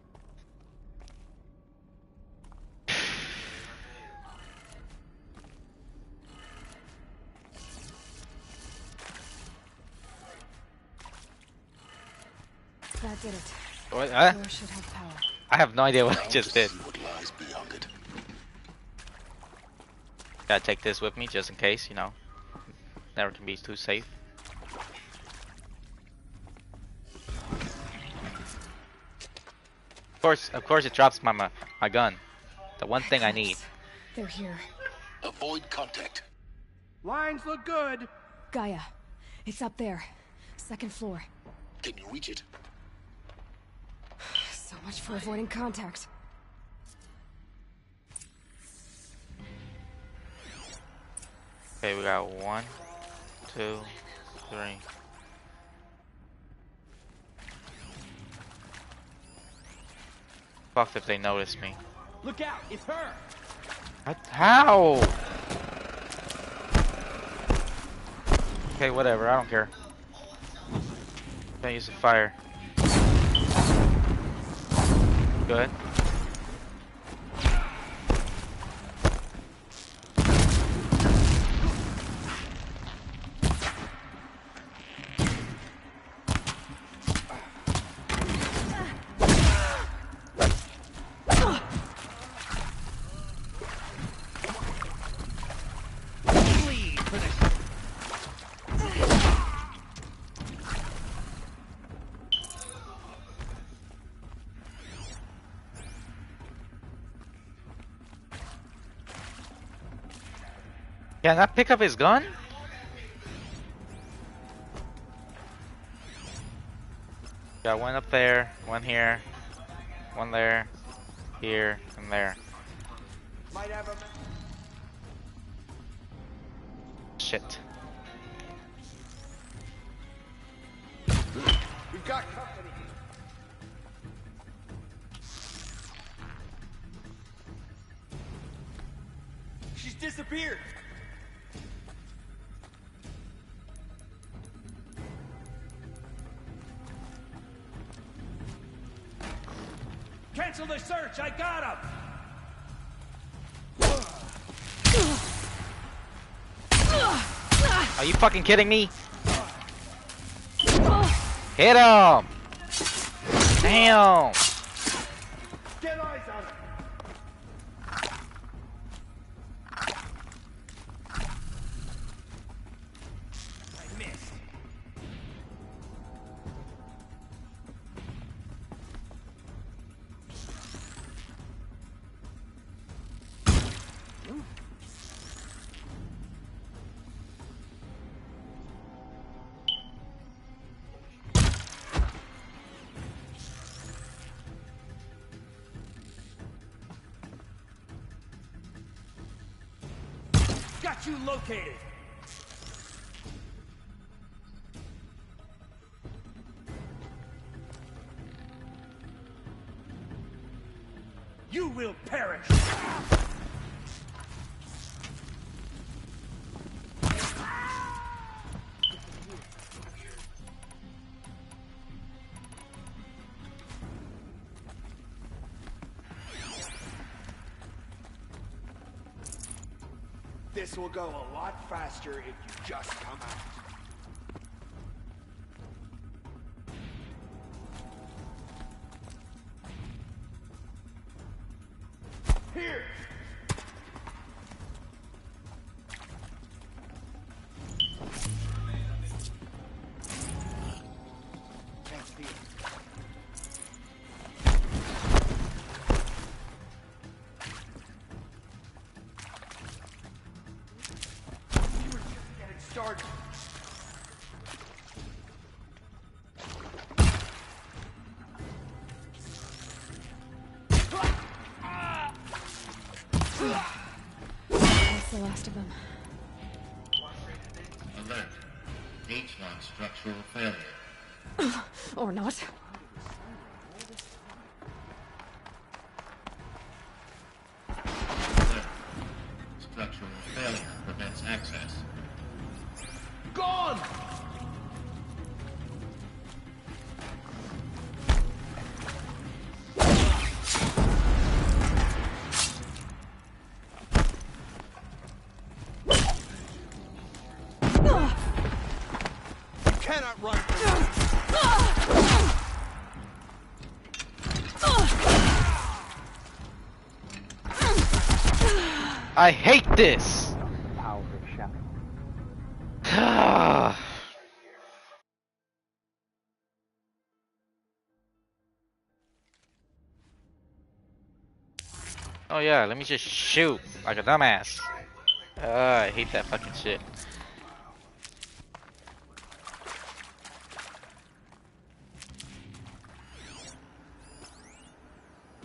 That did it. What? Door should have power. I have no idea what I just did. What lies beyond it. Gotta take this with me just in case, you know. Never can be too safe. Of course it drops my gun. The one thing I need. They're here. Avoid contact. Lines look good. Gaia. It's up there. Second floor. Can you reach it? So much for avoiding contact. Okay, we got 1, 2, 3. Fucked if they notice me. Look out! It's her. What? How? Okay, whatever. I don't care. Gonna use the fire. Good. Can I pick up his gun? Got one up there, one here, one there, here, and there. Might have a... Shit. We've got company. She's disappeared. Cancel the search. I got him. Are you fucking kidding me? Hit him! Damn! Get eyes on him. I missed. Got you located. You will perish! This will go a lot faster if you just come out. Here! That's the end. We were just getting started. That's the last of them. Alert. H-lock structural failure. Or not. Alert. Structural failure prevents access. Gone! You cannot run from me. I hate this! Oh yeah, let me just shoot like a dumbass. I hate that fucking shit.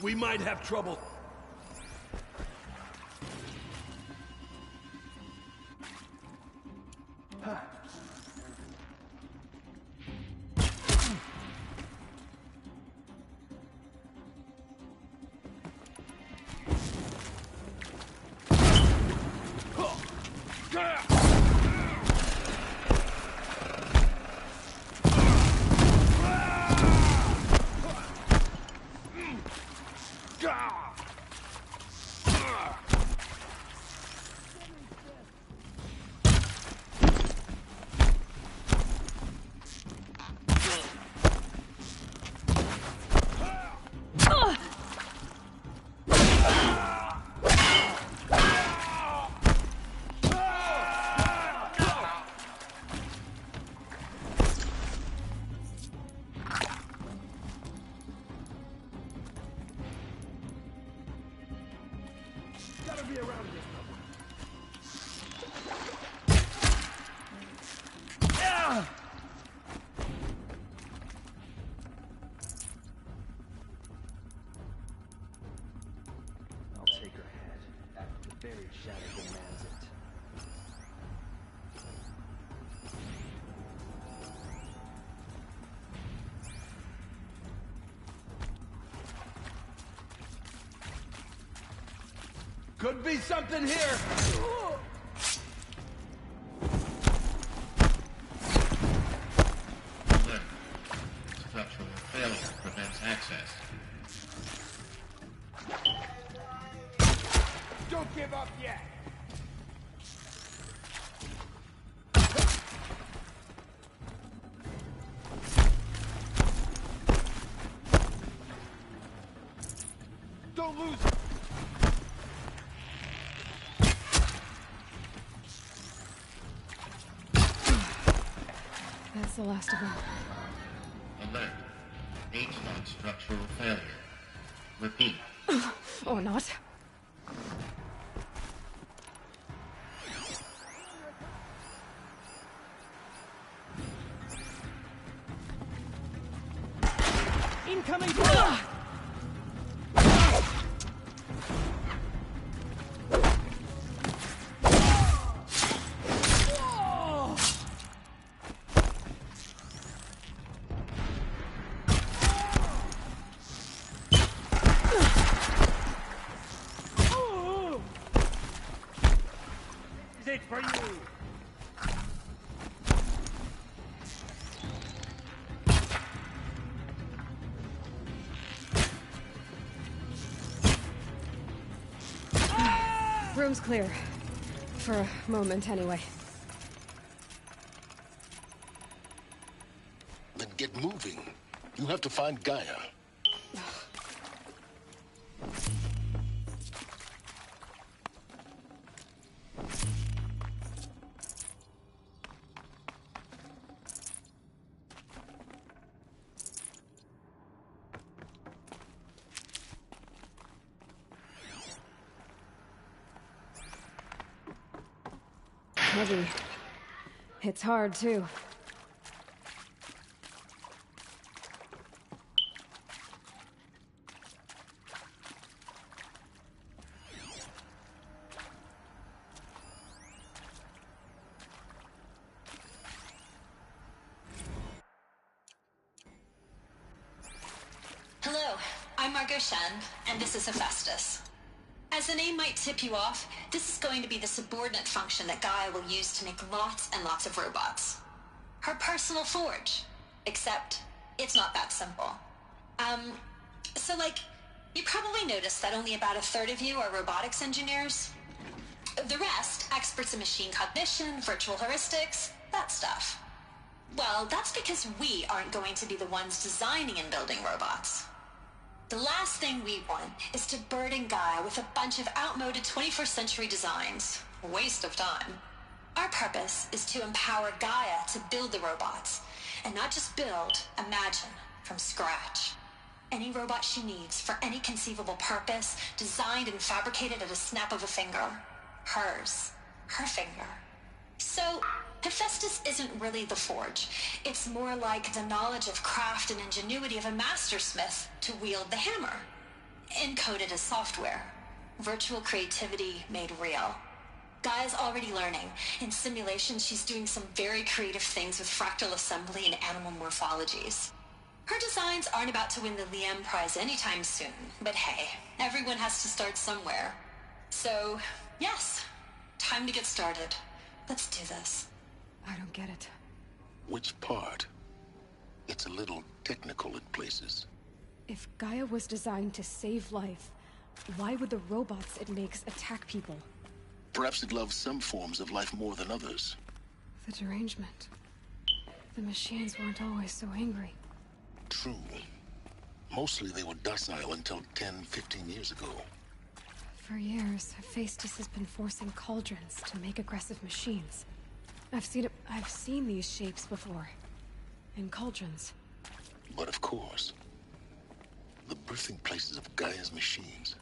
We might have trouble. Gotta be around here somewhere. Yeah! I'll take her head after the buried shadow demands it. Could be something here! Alert. Structural failure prevents access. Don't give up yet! Don't lose it! That's the last of them. Alert. H-lock structural failure. Repeat. Or not. Incoming! Room's clear. For a moment, anyway. Then get moving. You have to find Gaia. Heavy. It's hard, too. Hello, I'm Margot Shen, and this is Hephaestus. As the name might tip you off, this is going to be the subordinate function that Gaia will use to make lots and lots of robots. Her personal forge. Except, it's not that simple. So you probably noticed that only about a third of you are robotics engineers. The rest, experts in machine cognition, virtual heuristics, that stuff. Well, that's because we aren't going to be the ones designing and building robots. The last thing we want is to burden Gaia with a bunch of outmoded 21st century designs. Waste of time. Our purpose is to empower Gaia to build the robots. And not just build, imagine, from scratch. Any robot she needs for any conceivable purpose, designed and fabricated at a snap of a finger. Hers. Her finger. So, Hephaestus isn't really the forge. It's more like the knowledge of craft and ingenuity of a mastersmith to wield the hammer. Encoded as software. Virtual creativity made real. Gaia's already learning. In simulations, she's doing some very creative things with fractal assembly and animal morphologies. Her designs aren't about to win the Liam Prize anytime soon, but hey, everyone has to start somewhere. So, yes, time to get started. Let's do this. I don't get it. Which part? It's a little technical in places. If Gaia was designed to save life, why would the robots it makes attack people? Perhaps it loves some forms of life more than others. The derangement. The machines weren't always so angry. True. Mostly they were docile until 10, 15 years ago. For years, Hephaestus has been forcing cauldrons to make aggressive machines. I've seen these shapes before. In cauldrons. But of course, the birthing places of Gaia's machines.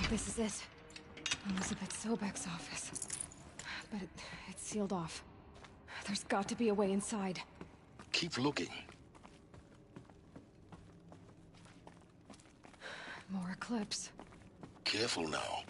This is it. Elizabeth Sobek's office. But it's sealed off. There's got to be a way inside. Keep looking. More Eclipse. Careful now.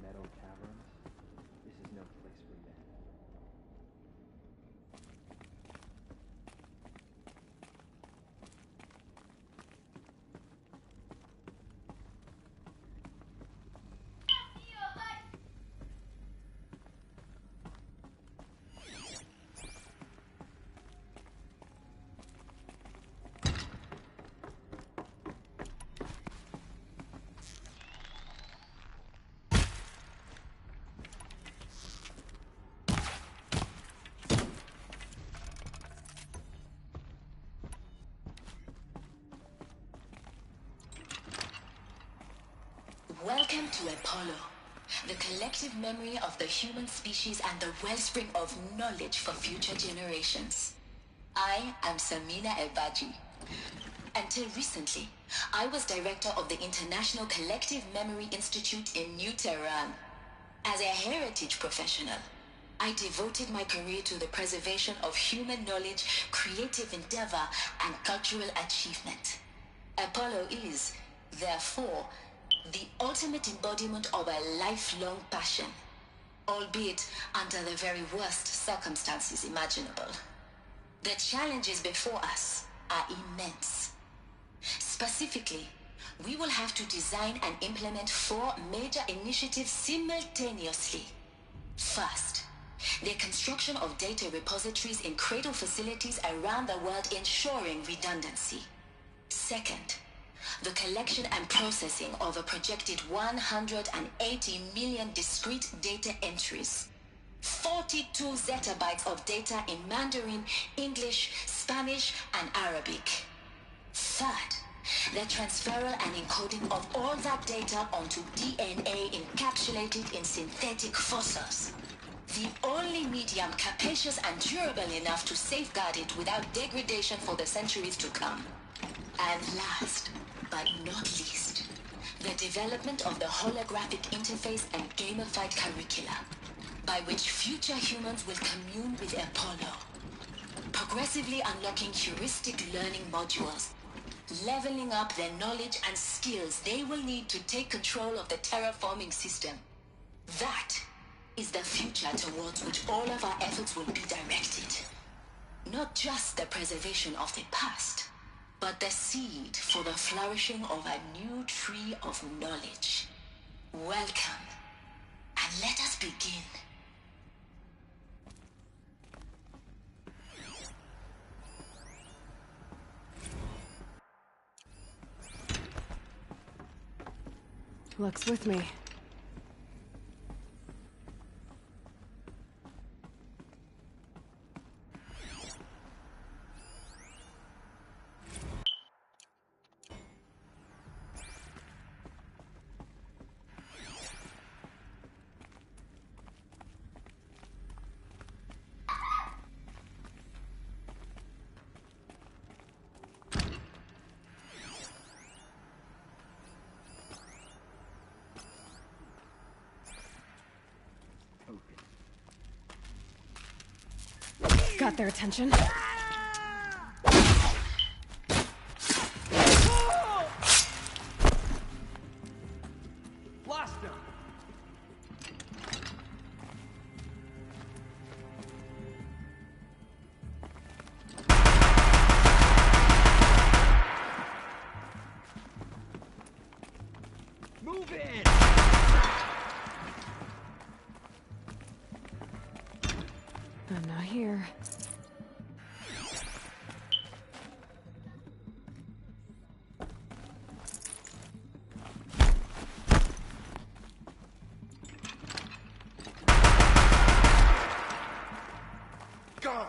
Metal caverns? This is no place for men. Welcome to Apollo, the collective memory of the human species and the wellspring of knowledge for future generations. I am Samina Elbaji. Until recently, I was director of the International Collective Memory Institute in New Tehran. As a heritage professional, I devoted my career to the preservation of human knowledge, creative endeavor, and cultural achievement. Apollo is, therefore, the ultimate embodiment of a lifelong passion, albeit under the very worst circumstances imaginable. The challenges before us are immense. Specifically, we will have to design and implement 4 major initiatives simultaneously. First, the construction of data repositories in cradle facilities around the world ensuring redundancy. Second, the collection and processing of a projected 180 million discrete data entries. 42 zettabytes of data in Mandarin, English, Spanish, and Arabic. Third, the transferal and encoding of all that data onto DNA encapsulated in synthetic fossils. The only medium capacious and durable enough to safeguard it without degradation for the centuries to come. And last, but not least, the development of the holographic interface and gamified curricula, by which future humans will commune with Apollo, progressively unlocking heuristic learning modules, leveling up their knowledge and skills they will need to take control of the terraforming system. That is the future towards which all of our efforts will be directed. Not just the preservation of the past, but the seed for the flourishing of a new tree of knowledge. Welcome, and let us begin. Luck's with me. Got their attention. Lost him. Move in. I'm not here. Gone.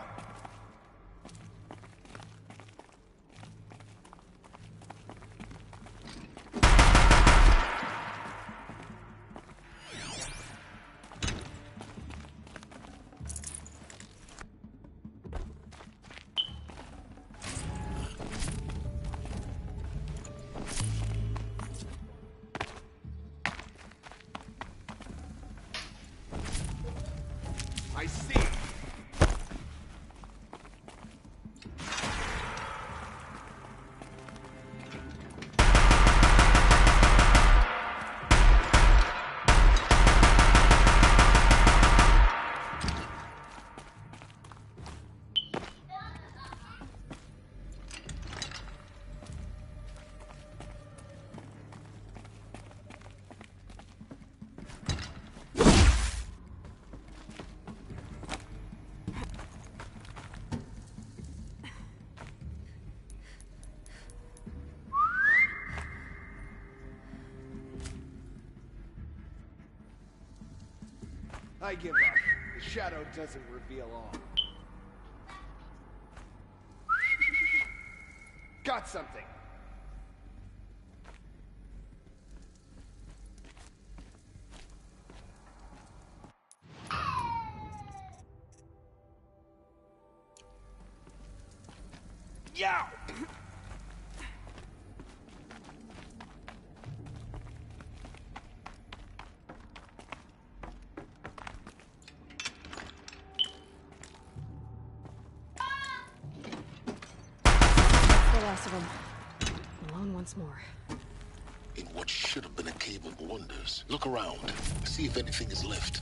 I see. I give up. The shadow doesn't reveal all. Got something. Yeah! The last of them. Alone once more. In what should have been a cave of wonders. Look around. See if anything is left.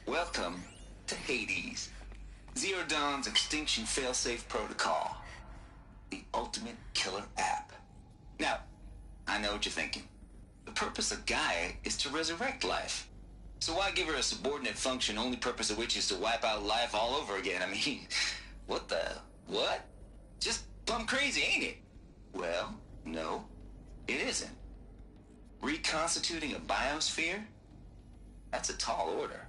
Welcome to Hades, Zero Dawn's extinction failsafe protocol, the ultimate killer app. Now, I know what you're thinking. The purpose of Gaia is to resurrect life. So why give her a subordinate function, only purpose of which is to wipe out life all over again? I mean, what? Just plumb crazy, ain't it? Well, no, it isn't. Reconstituting a biosphere? That's a tall order.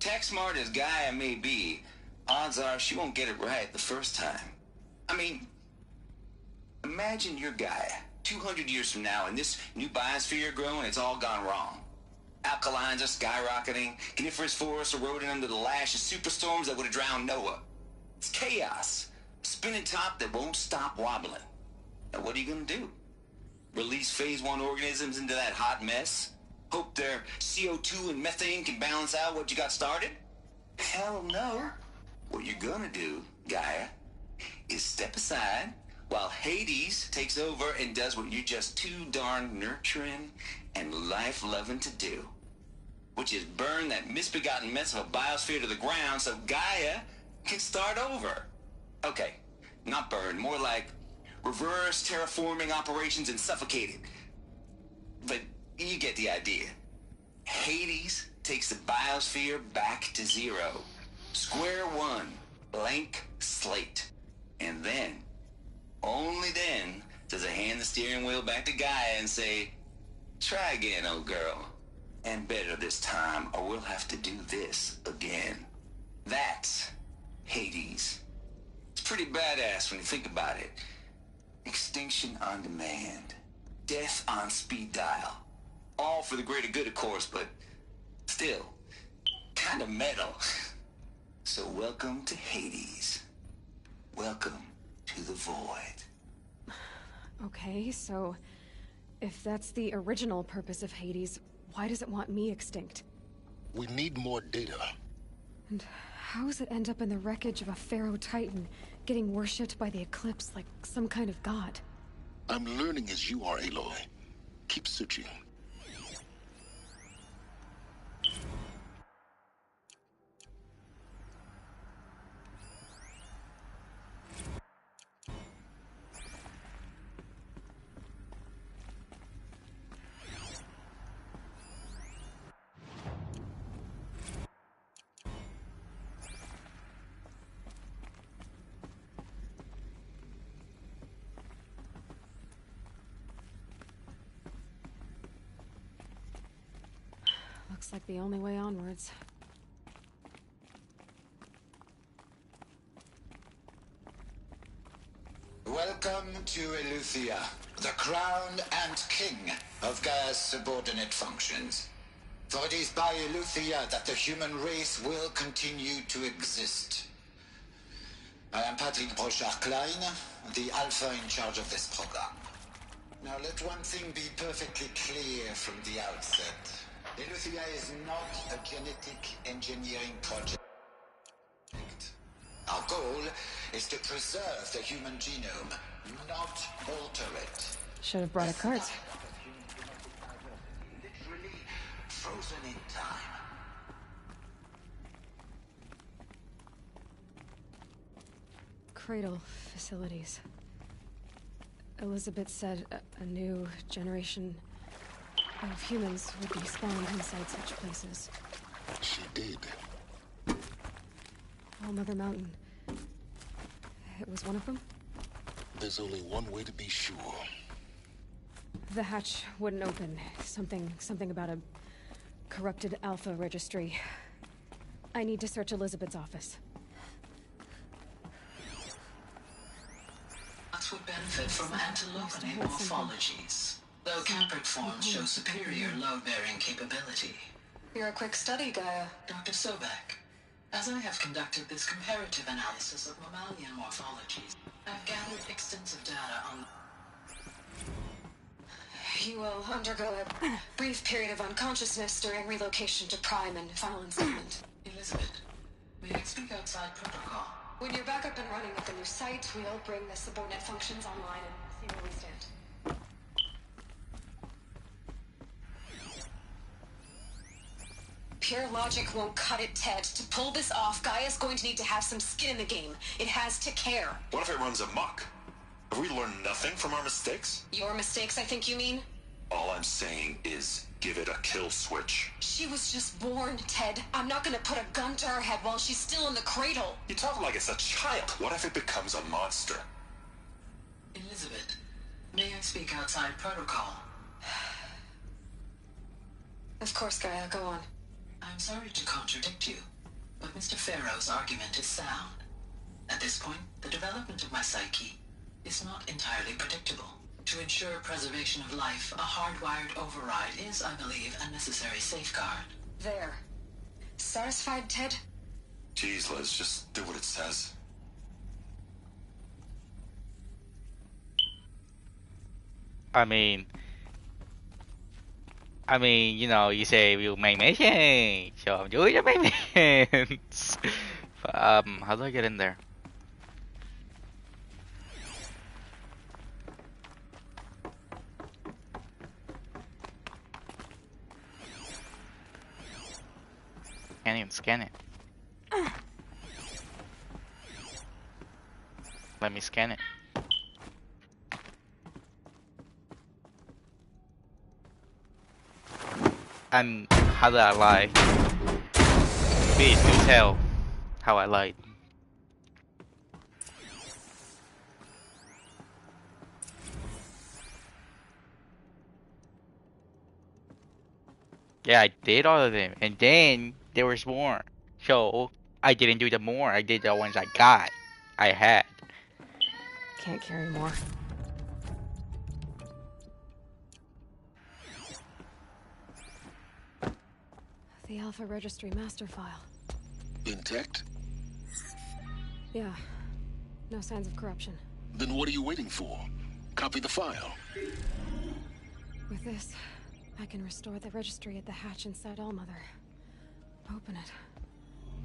Tech smart as Gaia may be, odds are she won't get it right the first time. I mean, imagine you're Gaia, 200 years from now, and this new biosphere you're growing, it's all gone wrong. Alkalines are skyrocketing, coniferous forests eroding under the lash of superstorms that would have drowned Noah. It's chaos, a spinning top that won't stop wobbling. Now what are you gonna do? Release phase 1 organisms into that hot mess? Hope their CO2 and methane can balance out what you got started? Hell no. What you're gonna do, Gaia, is step aside while Hades takes over and does what you're just too darn nurturing and life-loving to do, which is burn that misbegotten mess of a biosphere to the ground so Gaia can start over. Okay, not burn, more like reverse terraforming operations and suffocate it. But you get the idea. Hades takes the biosphere back to zero. Square one, blank slate. And then, only then, does it hand the steering wheel back to Gaia and say, try again, old girl. And better this time, or we'll have to do this again. That's Hades. It's pretty badass when you think about it. Extinction on demand. Death on speed dial. All for the greater good, of course, but still, kind of metal. So welcome to Hades. Welcome to the void. Okay, so if that's the original purpose of Hades, why does it want me extinct? We need more data. And how does it end up in the wreckage of a Pharaoh Titan, getting worshipped by the Eclipse like some kind of god? I'm learning as you are, Aloy. Keep searching. Looks like the only way onwards. Welcome to Eleuthia, the crown and king of Gaia's subordinate functions. For it is by Eleuthia that the human race will continue to exist. I am Patrick Brochard-Klein, the Alpha in charge of this program. Now let one thing be perfectly clear from the outset. Eleuthia is not a genetic engineering project. Our goal is to preserve the human genome, not alter it. Should have brought a cart. Literally frozen in time. Cradle facilities. Elizabeth said a new generation of humans would be spawned inside such places. She did. All Mother Mountain. It was one of them? There's only one way to be sure. The hatch wouldn't open. Something about a corrupted Alpha registry. I need to search Elizabeth's office. Would benefit from antilopinate morphologies, though Campert forms show superior load-bearing capability. You're a quick study, Gaia. Dr. Sobek, as I have conducted this comparative analysis of mammalian morphologies, I've gathered extensive data on... You will undergo a brief period of unconsciousness during relocation to Prime and final enslavement. Elizabeth, may I speak outside protocol? When you're back up and running with the new site, we'll bring the subordinate functions online and see where we stand. Pure logic won't cut it, Ted. To pull this off, Gaia's going to need to have some skin in the game. It has to care. What if it runs amok? Have we learned nothing from our mistakes? Your mistakes, I think you mean? All I'm saying is give it a kill switch. She was just born, Ted. I'm not gonna put a gun to her head while she's still in the cradle. You talk like it's a child. What if it becomes a monster? Elizabeth, may I speak outside protocol? Of course, Gaia, go on. I'm sorry to contradict you, but Mr. Farrow's argument is sound. At this point, the development of my psyche is not entirely predictable. To ensure preservation of life, a hardwired override is, I believe, a necessary safeguard. There. Satisfied, Ted? Jeez, Liz, just do what it says. I mean, you know, you say we'll make missions, so I'm doing the missions. How do I get in there? Can't even scan it. Let me scan it. And how did I lie? Please do tell how I lied. Yeah, I did all of them, and then there was more. So I didn't do the more. I did the ones I got. I had. Can't carry more. The Alpha Registry master file. Intact? Yeah. No signs of corruption. Then what are you waiting for? Copy the file. With this, I can restore the registry at the hatch inside Allmother. Open it.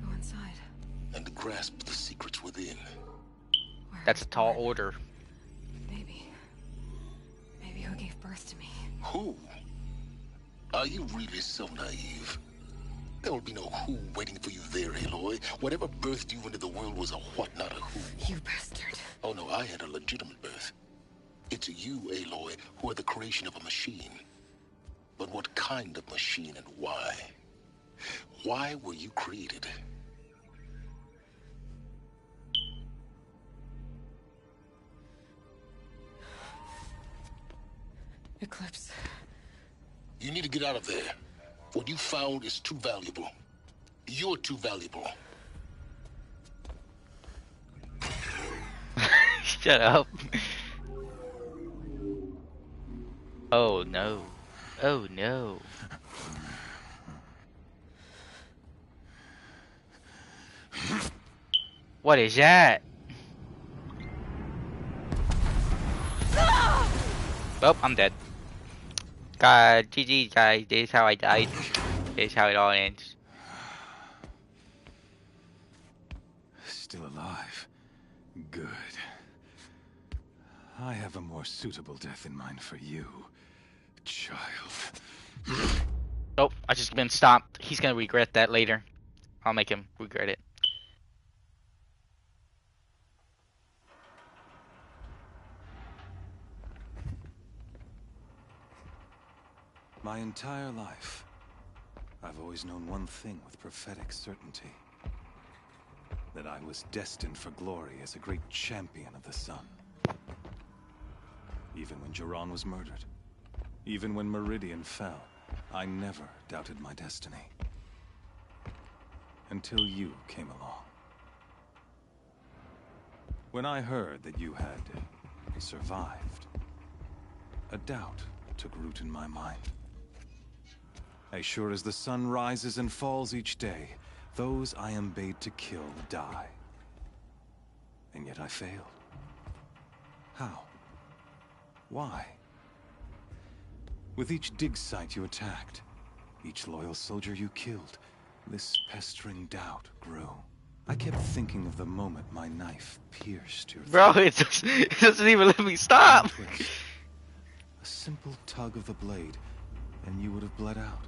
Go inside. And grasp the secrets within. That's a tall order. Maybe who gave birth to me. Who? Are you really so naive? There will be no who waiting for you there, Aloy. Whatever birthed you into the world was a what, not a who. You bastard. Oh no, I had a legitimate birth. It's you, Aloy, who are the creation of a machine. But what kind of machine and why? Why were you created? Eclipse. You need to get out of there. What you found is too valuable. You're too valuable. Shut up. Oh no. Oh no. What is that? Oh, I'm dead. God, GG guys, this is how I died. This is how it all ends. Still alive. Good. I have a more suitable death in mind for you, child. Oh, I just been stopped. He's gonna regret that later. I'll make him regret it. My entire life, I've always known one thing with prophetic certainty. That I was destined for glory as a great champion of the sun. Even when Jiran was murdered, even when Meridian fell, I never doubted my destiny. Until you came along. When I heard that you had survived, a doubt took root in my mind. As sure as the sun rises and falls each day, those I am bade to kill die. And yet I failed. How? Why? With each dig site you attacked, each loyal soldier you killed, this pestering doubt grew. I kept thinking of the moment my knife pierced your Bro, throat. it doesn't even let me stop. A simple tug of the blade, and you would have bled out.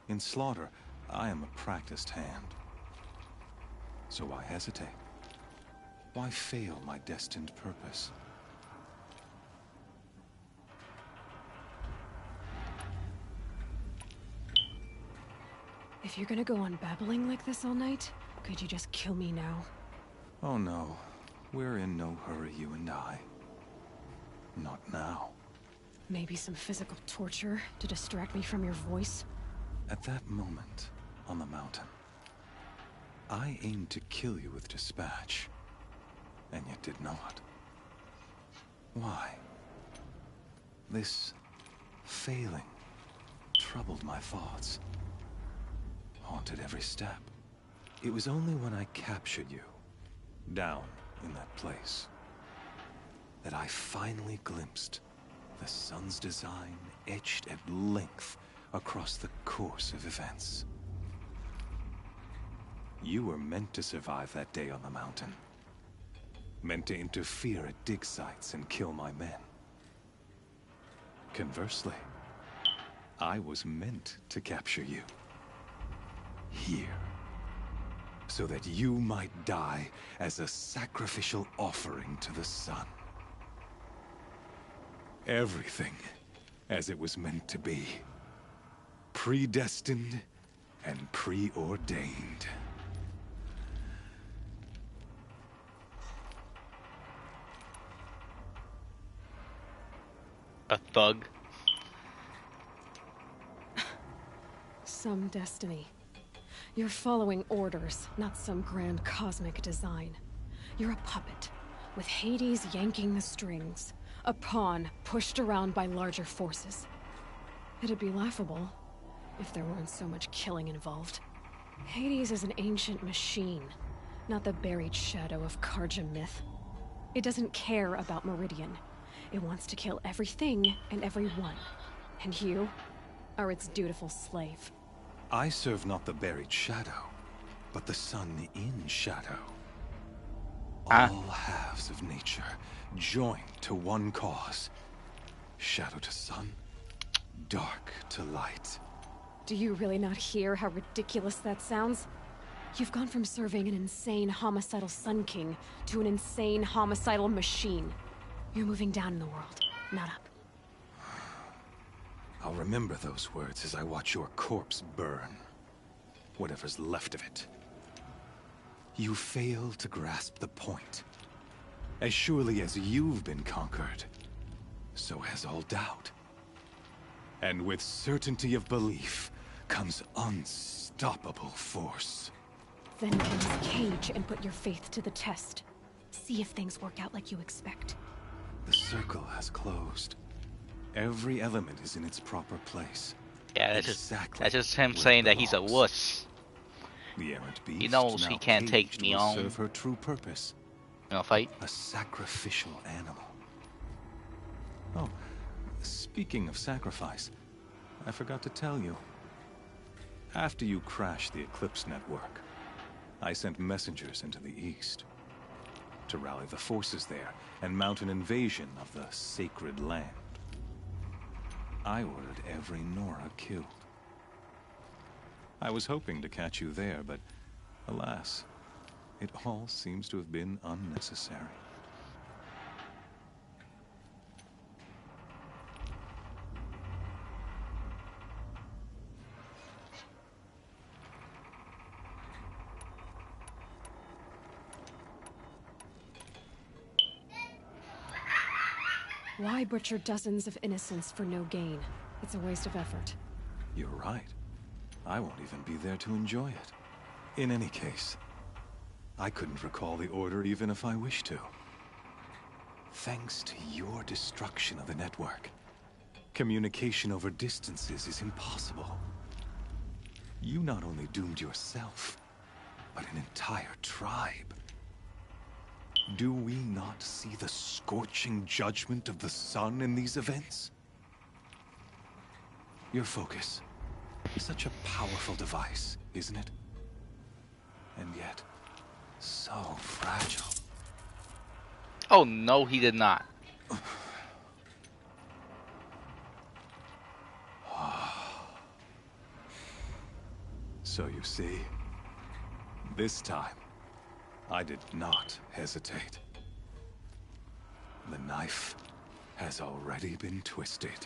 In slaughter, I am a practiced hand. So why hesitate? Why fail my destined purpose? If you're gonna go on babbling like this all night, could you just kill me now? Oh no, we're in no hurry, you and I. Not now. Maybe some physical torture to distract me from your voice? At that moment, on the mountain, I aimed to kill you with dispatch, and yet did not. Why? This failing troubled my thoughts, haunted every step. It was only when I captured you, down in that place, that I finally glimpsed the sun's design etched at length across the course of events. You were meant to survive that day on the mountain. Meant to interfere at dig sites and kill my men. Conversely, I was meant to capture you. Here. So that you might die as a sacrificial offering to the sun. Everything as it was meant to be. Predestined and preordained. A thug. Some destiny. You're following orders, not some grand cosmic design. You're a puppet, with Hades yanking the strings. A pawn pushed around by larger forces. It'd be laughable if there weren't so much killing involved. Hades is an ancient machine, not the buried shadow of Carja myth. It doesn't care about Meridian. It wants to kill everything and everyone. And you are its dutiful slave. I serve not the buried shadow, but the sun in shadow. All halves of nature joined to one cause. Shadow to sun, dark to light. Do you really not hear how ridiculous that sounds? You've gone from serving an insane homicidal Sun King to an insane homicidal machine. You're moving down in the world, not up. I'll remember those words as I watch your corpse burn. Whatever's left of it. You fail to grasp the point. As surely as you've been conquered, so has all doubt. And with certainty of belief comes unstoppable force. Then get in this cage and put your faith to the test. See if things work out like you expect. The circle has closed. Every element is in its proper place. Yeah, that's just him saying that he's a wuss. The errant beast, he knows he can't take me on. Serve her true purpose. You wanna fight? A sacrificial animal. Oh, speaking of sacrifice, I forgot to tell you. After you crashed the Eclipse network, I sent messengers into the east to rally the forces there and mount an invasion of the sacred land. I ordered every Nora killed. I was hoping to catch you there, but alas, it all seems to have been unnecessary. Why butcher dozens of innocents for no gain? It's a waste of effort. You're right. I won't even be there to enjoy it. In any case, I couldn't recall the order even if I wished to. Thanks to your destruction of the network, communication over distances is impossible. You not only doomed yourself, but an entire tribe. Do we not see the scorching judgment of the sun in these events? Your focus. Such a powerful device, isn't it? And yet, so fragile. Oh no, he did not. So you see, this time, I did not hesitate. The knife has already been twisted.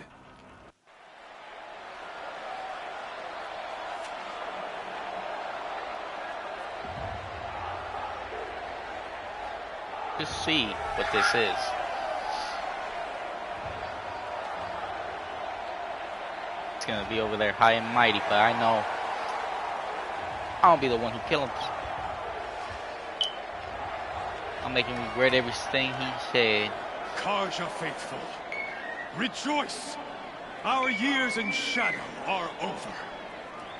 Just see what this is. It's gonna be over there high and mighty, but I know I'll be the one who kills him. I'll make him regret everything he said. Carja faithful, rejoice! Our years in shadow are over.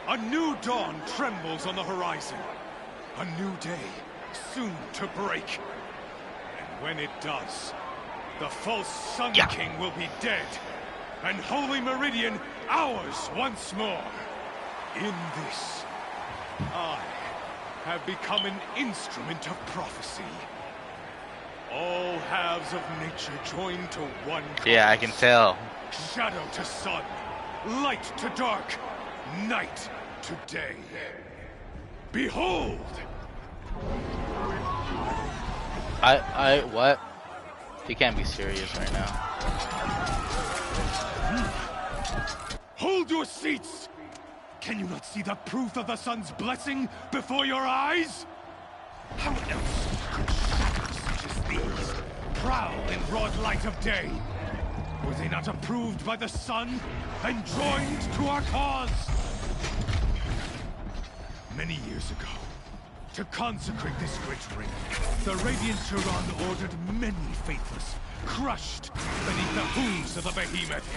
A new dawn trembles on the horizon. A new day soon to break. And when it does, the false Sun King will be dead, and Holy Meridian ours once more. In this, I have become an instrument of prophecy. All halves of nature joined to one cause. Yeah, I can tell. Shadow to sun, light to dark, night to day. Behold! What? You can't be serious right now. Hold your seats! Can you not see the proof of the sun's blessing before your eyes? How else could shadows such as these prowl in broad light of day? Were they not approved by the sun and joined to our cause? Many years ago, to consecrate this great ring, the Radiant Turan ordered many faithless, crushed beneath the hooves of the behemoth.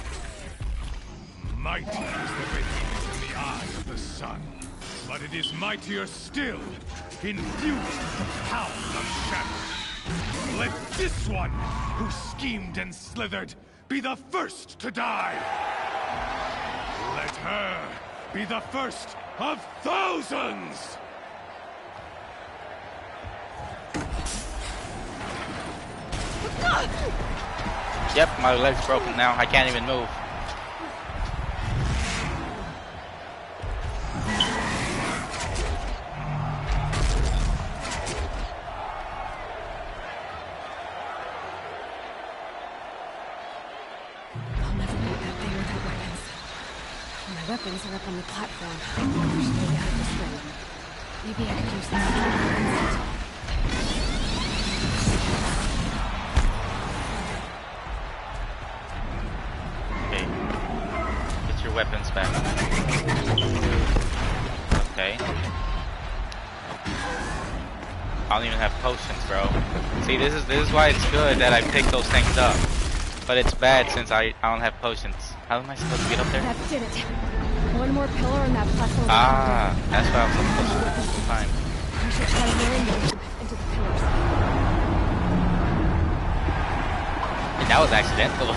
Mighty is the behemoth in the eye of the sun, but it is mightier still, infused with the power of shadow. Let this one, who schemed and slithered, be the first to die. Let her be the first of thousands! Yep, my leg's broken now. I can't even move. I'll never beat that thing without weapons. My weapons are up on the platform. Push my way out of this thing. Maybe I could use this to kill the Weapons back. Okay. I don't even have potions, bro. See, this is why it's good that I picked those things up. But it's bad since I don't have potions. How am I supposed to get up there? That did it. One more pillar on that platform. Ah, that's what I was supposed to do this time. I should try luring them into the pillars. And that was accidental.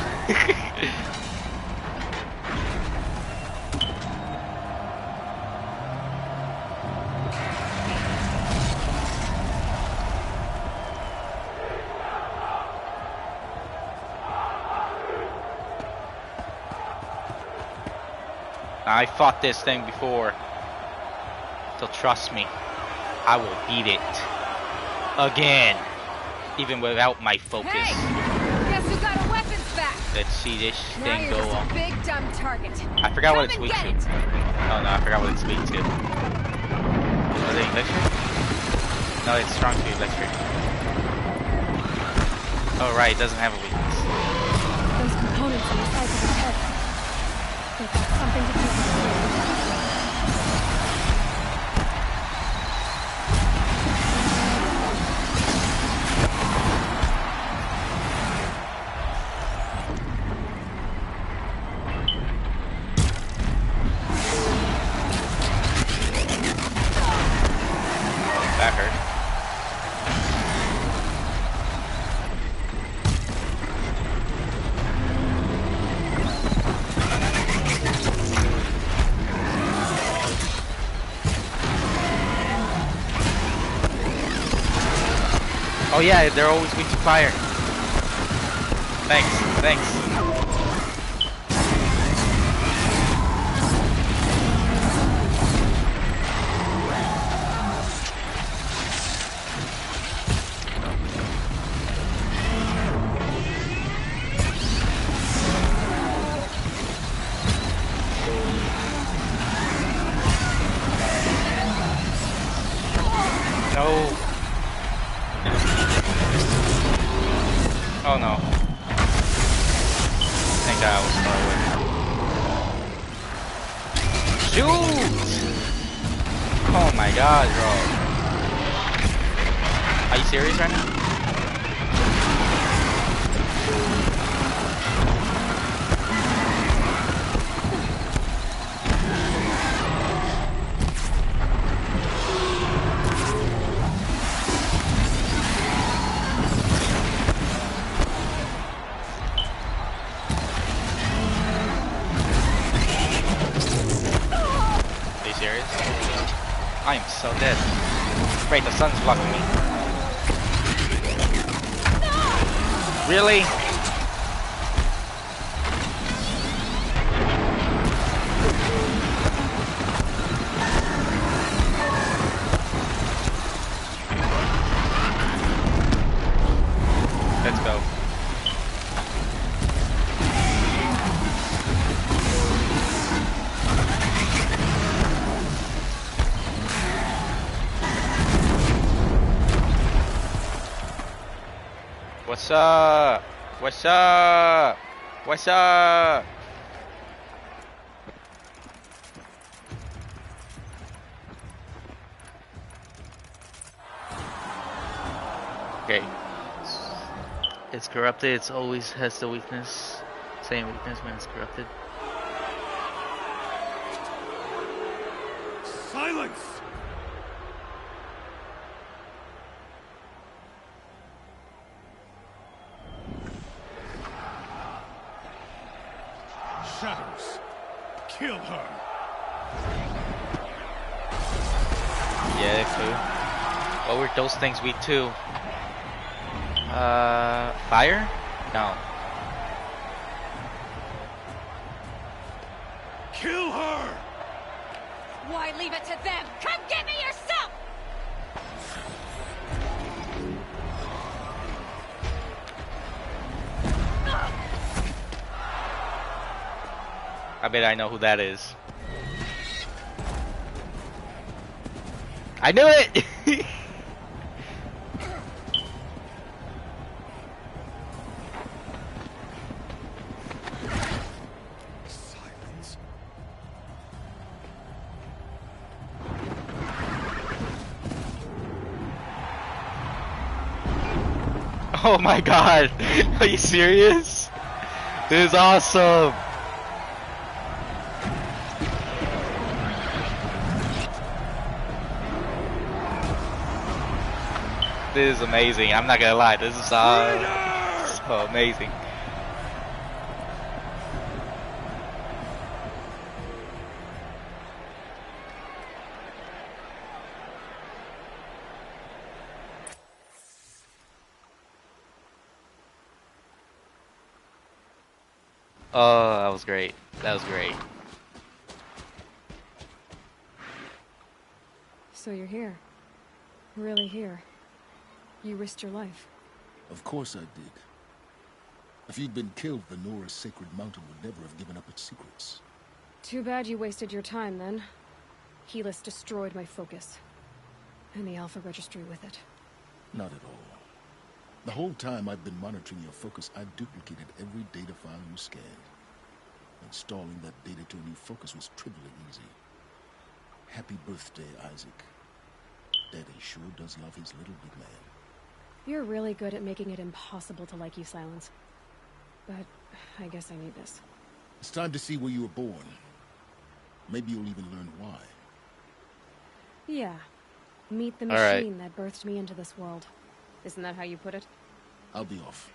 I fought this thing before. So trust me, I will beat it again, even without my focus. Hey! Guess who got a weapons back? Let's see this Now thing you're go just on. a big dumb target. I forgot what Come it's and weak get to. it. Oh no, I forgot what it's weak to. Was it electric? No, it's strong to electric. Oh right, it doesn't have a weakness. Those components on the sides of his head. They've got something to do with it. That hurt. Oh yeah, they're always weak to fire. Thanks, thanks. No. Oh no. Thank God I was far away. Shoot! Oh my God, bro. Are you serious right now? I am so dead. Great, the sun's blocking me. Really? Let's go. What's up? What's up? What's up? Okay. It's corrupted, it always has the weakness. Same weakness when it's corrupted. Silence! Shadows, kill her. Yeah, cool. What were those things weak to? Fire? No. Kill her! Why leave it to them? Come get me yourself! I bet I know who that is. I knew it! Silence. Oh my God! Are you serious? This is awesome! This is amazing. I'm not gonna lie. This is so amazing. Oh, that was great. That was great. So you're here. Really here. You risked your life. Of course I did. If you'd been killed, the Nora's sacred mountain would never have given up its secrets. Too bad you wasted your time, then. Helis destroyed my focus. And the Alpha Registry with it. Not at all. The whole time I've been monitoring your focus, I've duplicated every data file you scanned. Installing that data to a new focus was trivially easy. Happy birthday, Isaac. Daddy sure does love his little big man. You're really good at making it impossible to like you, Silence. But I guess I need this. It's time to see where you were born. Maybe you'll even learn why. Yeah. Meet the All right. machine that birthed me into this world. Isn't that how you put it? I'll be off.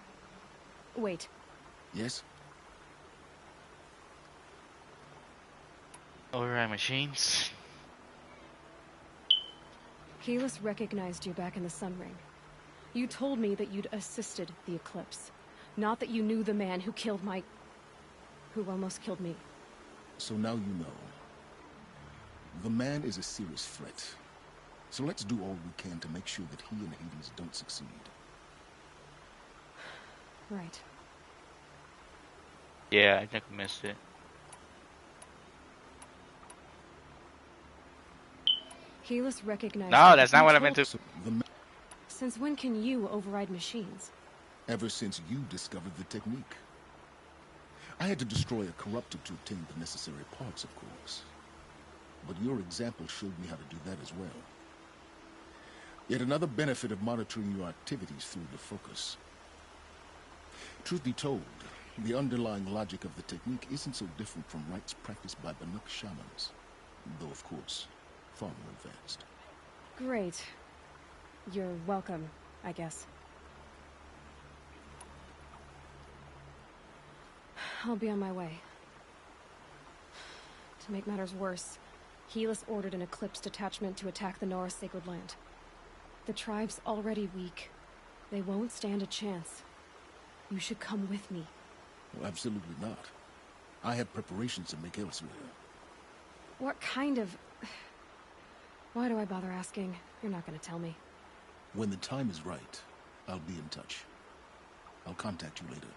Wait. Yes? Alright, machines. Helis recognized you back in the Sun Ring. You told me that you'd assisted the Eclipse. Not that you knew the man who killed my... who almost killed me. So now you know. The man is a serious threat. So let's do all we can to make sure that he and Hades don't succeed. Right. Yeah, I think I missed it. Helis recognized... No, that's not what I meant to... Since when can you override machines? Ever since you discovered the technique. I had to destroy a corrupted to obtain the necessary parts, of course. But your example showed me how to do that as well. Yet another benefit of monitoring your activities through the focus. Truth be told, the underlying logic of the technique isn't so different from rites practiced by Banuk shamans, though of course, far more advanced. Great. You're welcome, I guess. I'll be on my way. To make matters worse, Helis ordered an Eclipse detachment to attack the Nora Sacred Land. The tribe's already weak. They won't stand a chance. You should come with me. Well, absolutely not. I have preparations to make elsewhere. What kind of... Why do I bother asking? You're not gonna tell me. When the time is right, I'll be in touch. I'll contact you later.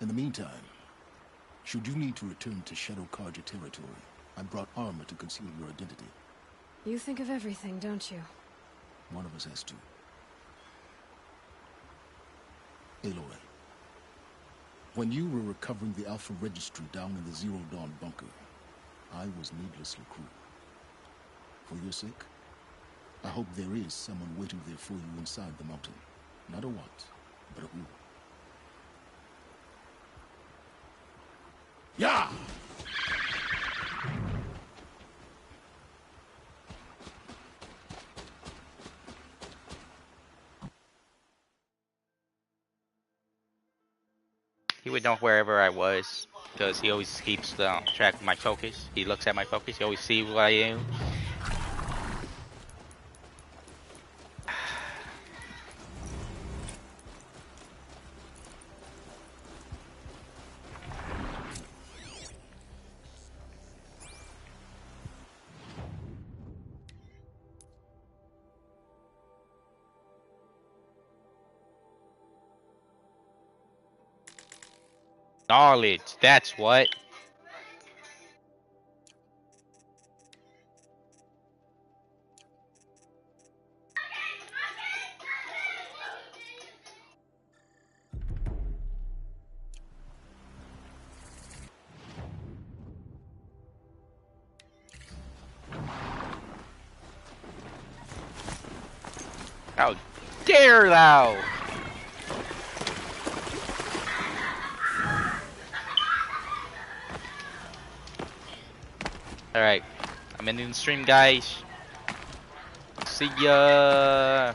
In the meantime, should you need to return to Shadow Carja territory, I brought armor to conceal your identity. You think of everything, don't you? One of us has to. Aloy, when you were recovering the Alpha Registry down in the Zero Dawn bunker, I was needlessly cruel. For your sake, I hope there is someone waiting there for you inside the mountain. Not a what, but a who. Yeah! He would know wherever I was, because he always keeps track of my focus. He looks at my focus, he always sees what I am. Knowledge, that's what. How dare thou! Alright, I'm ending the stream, guys. See ya!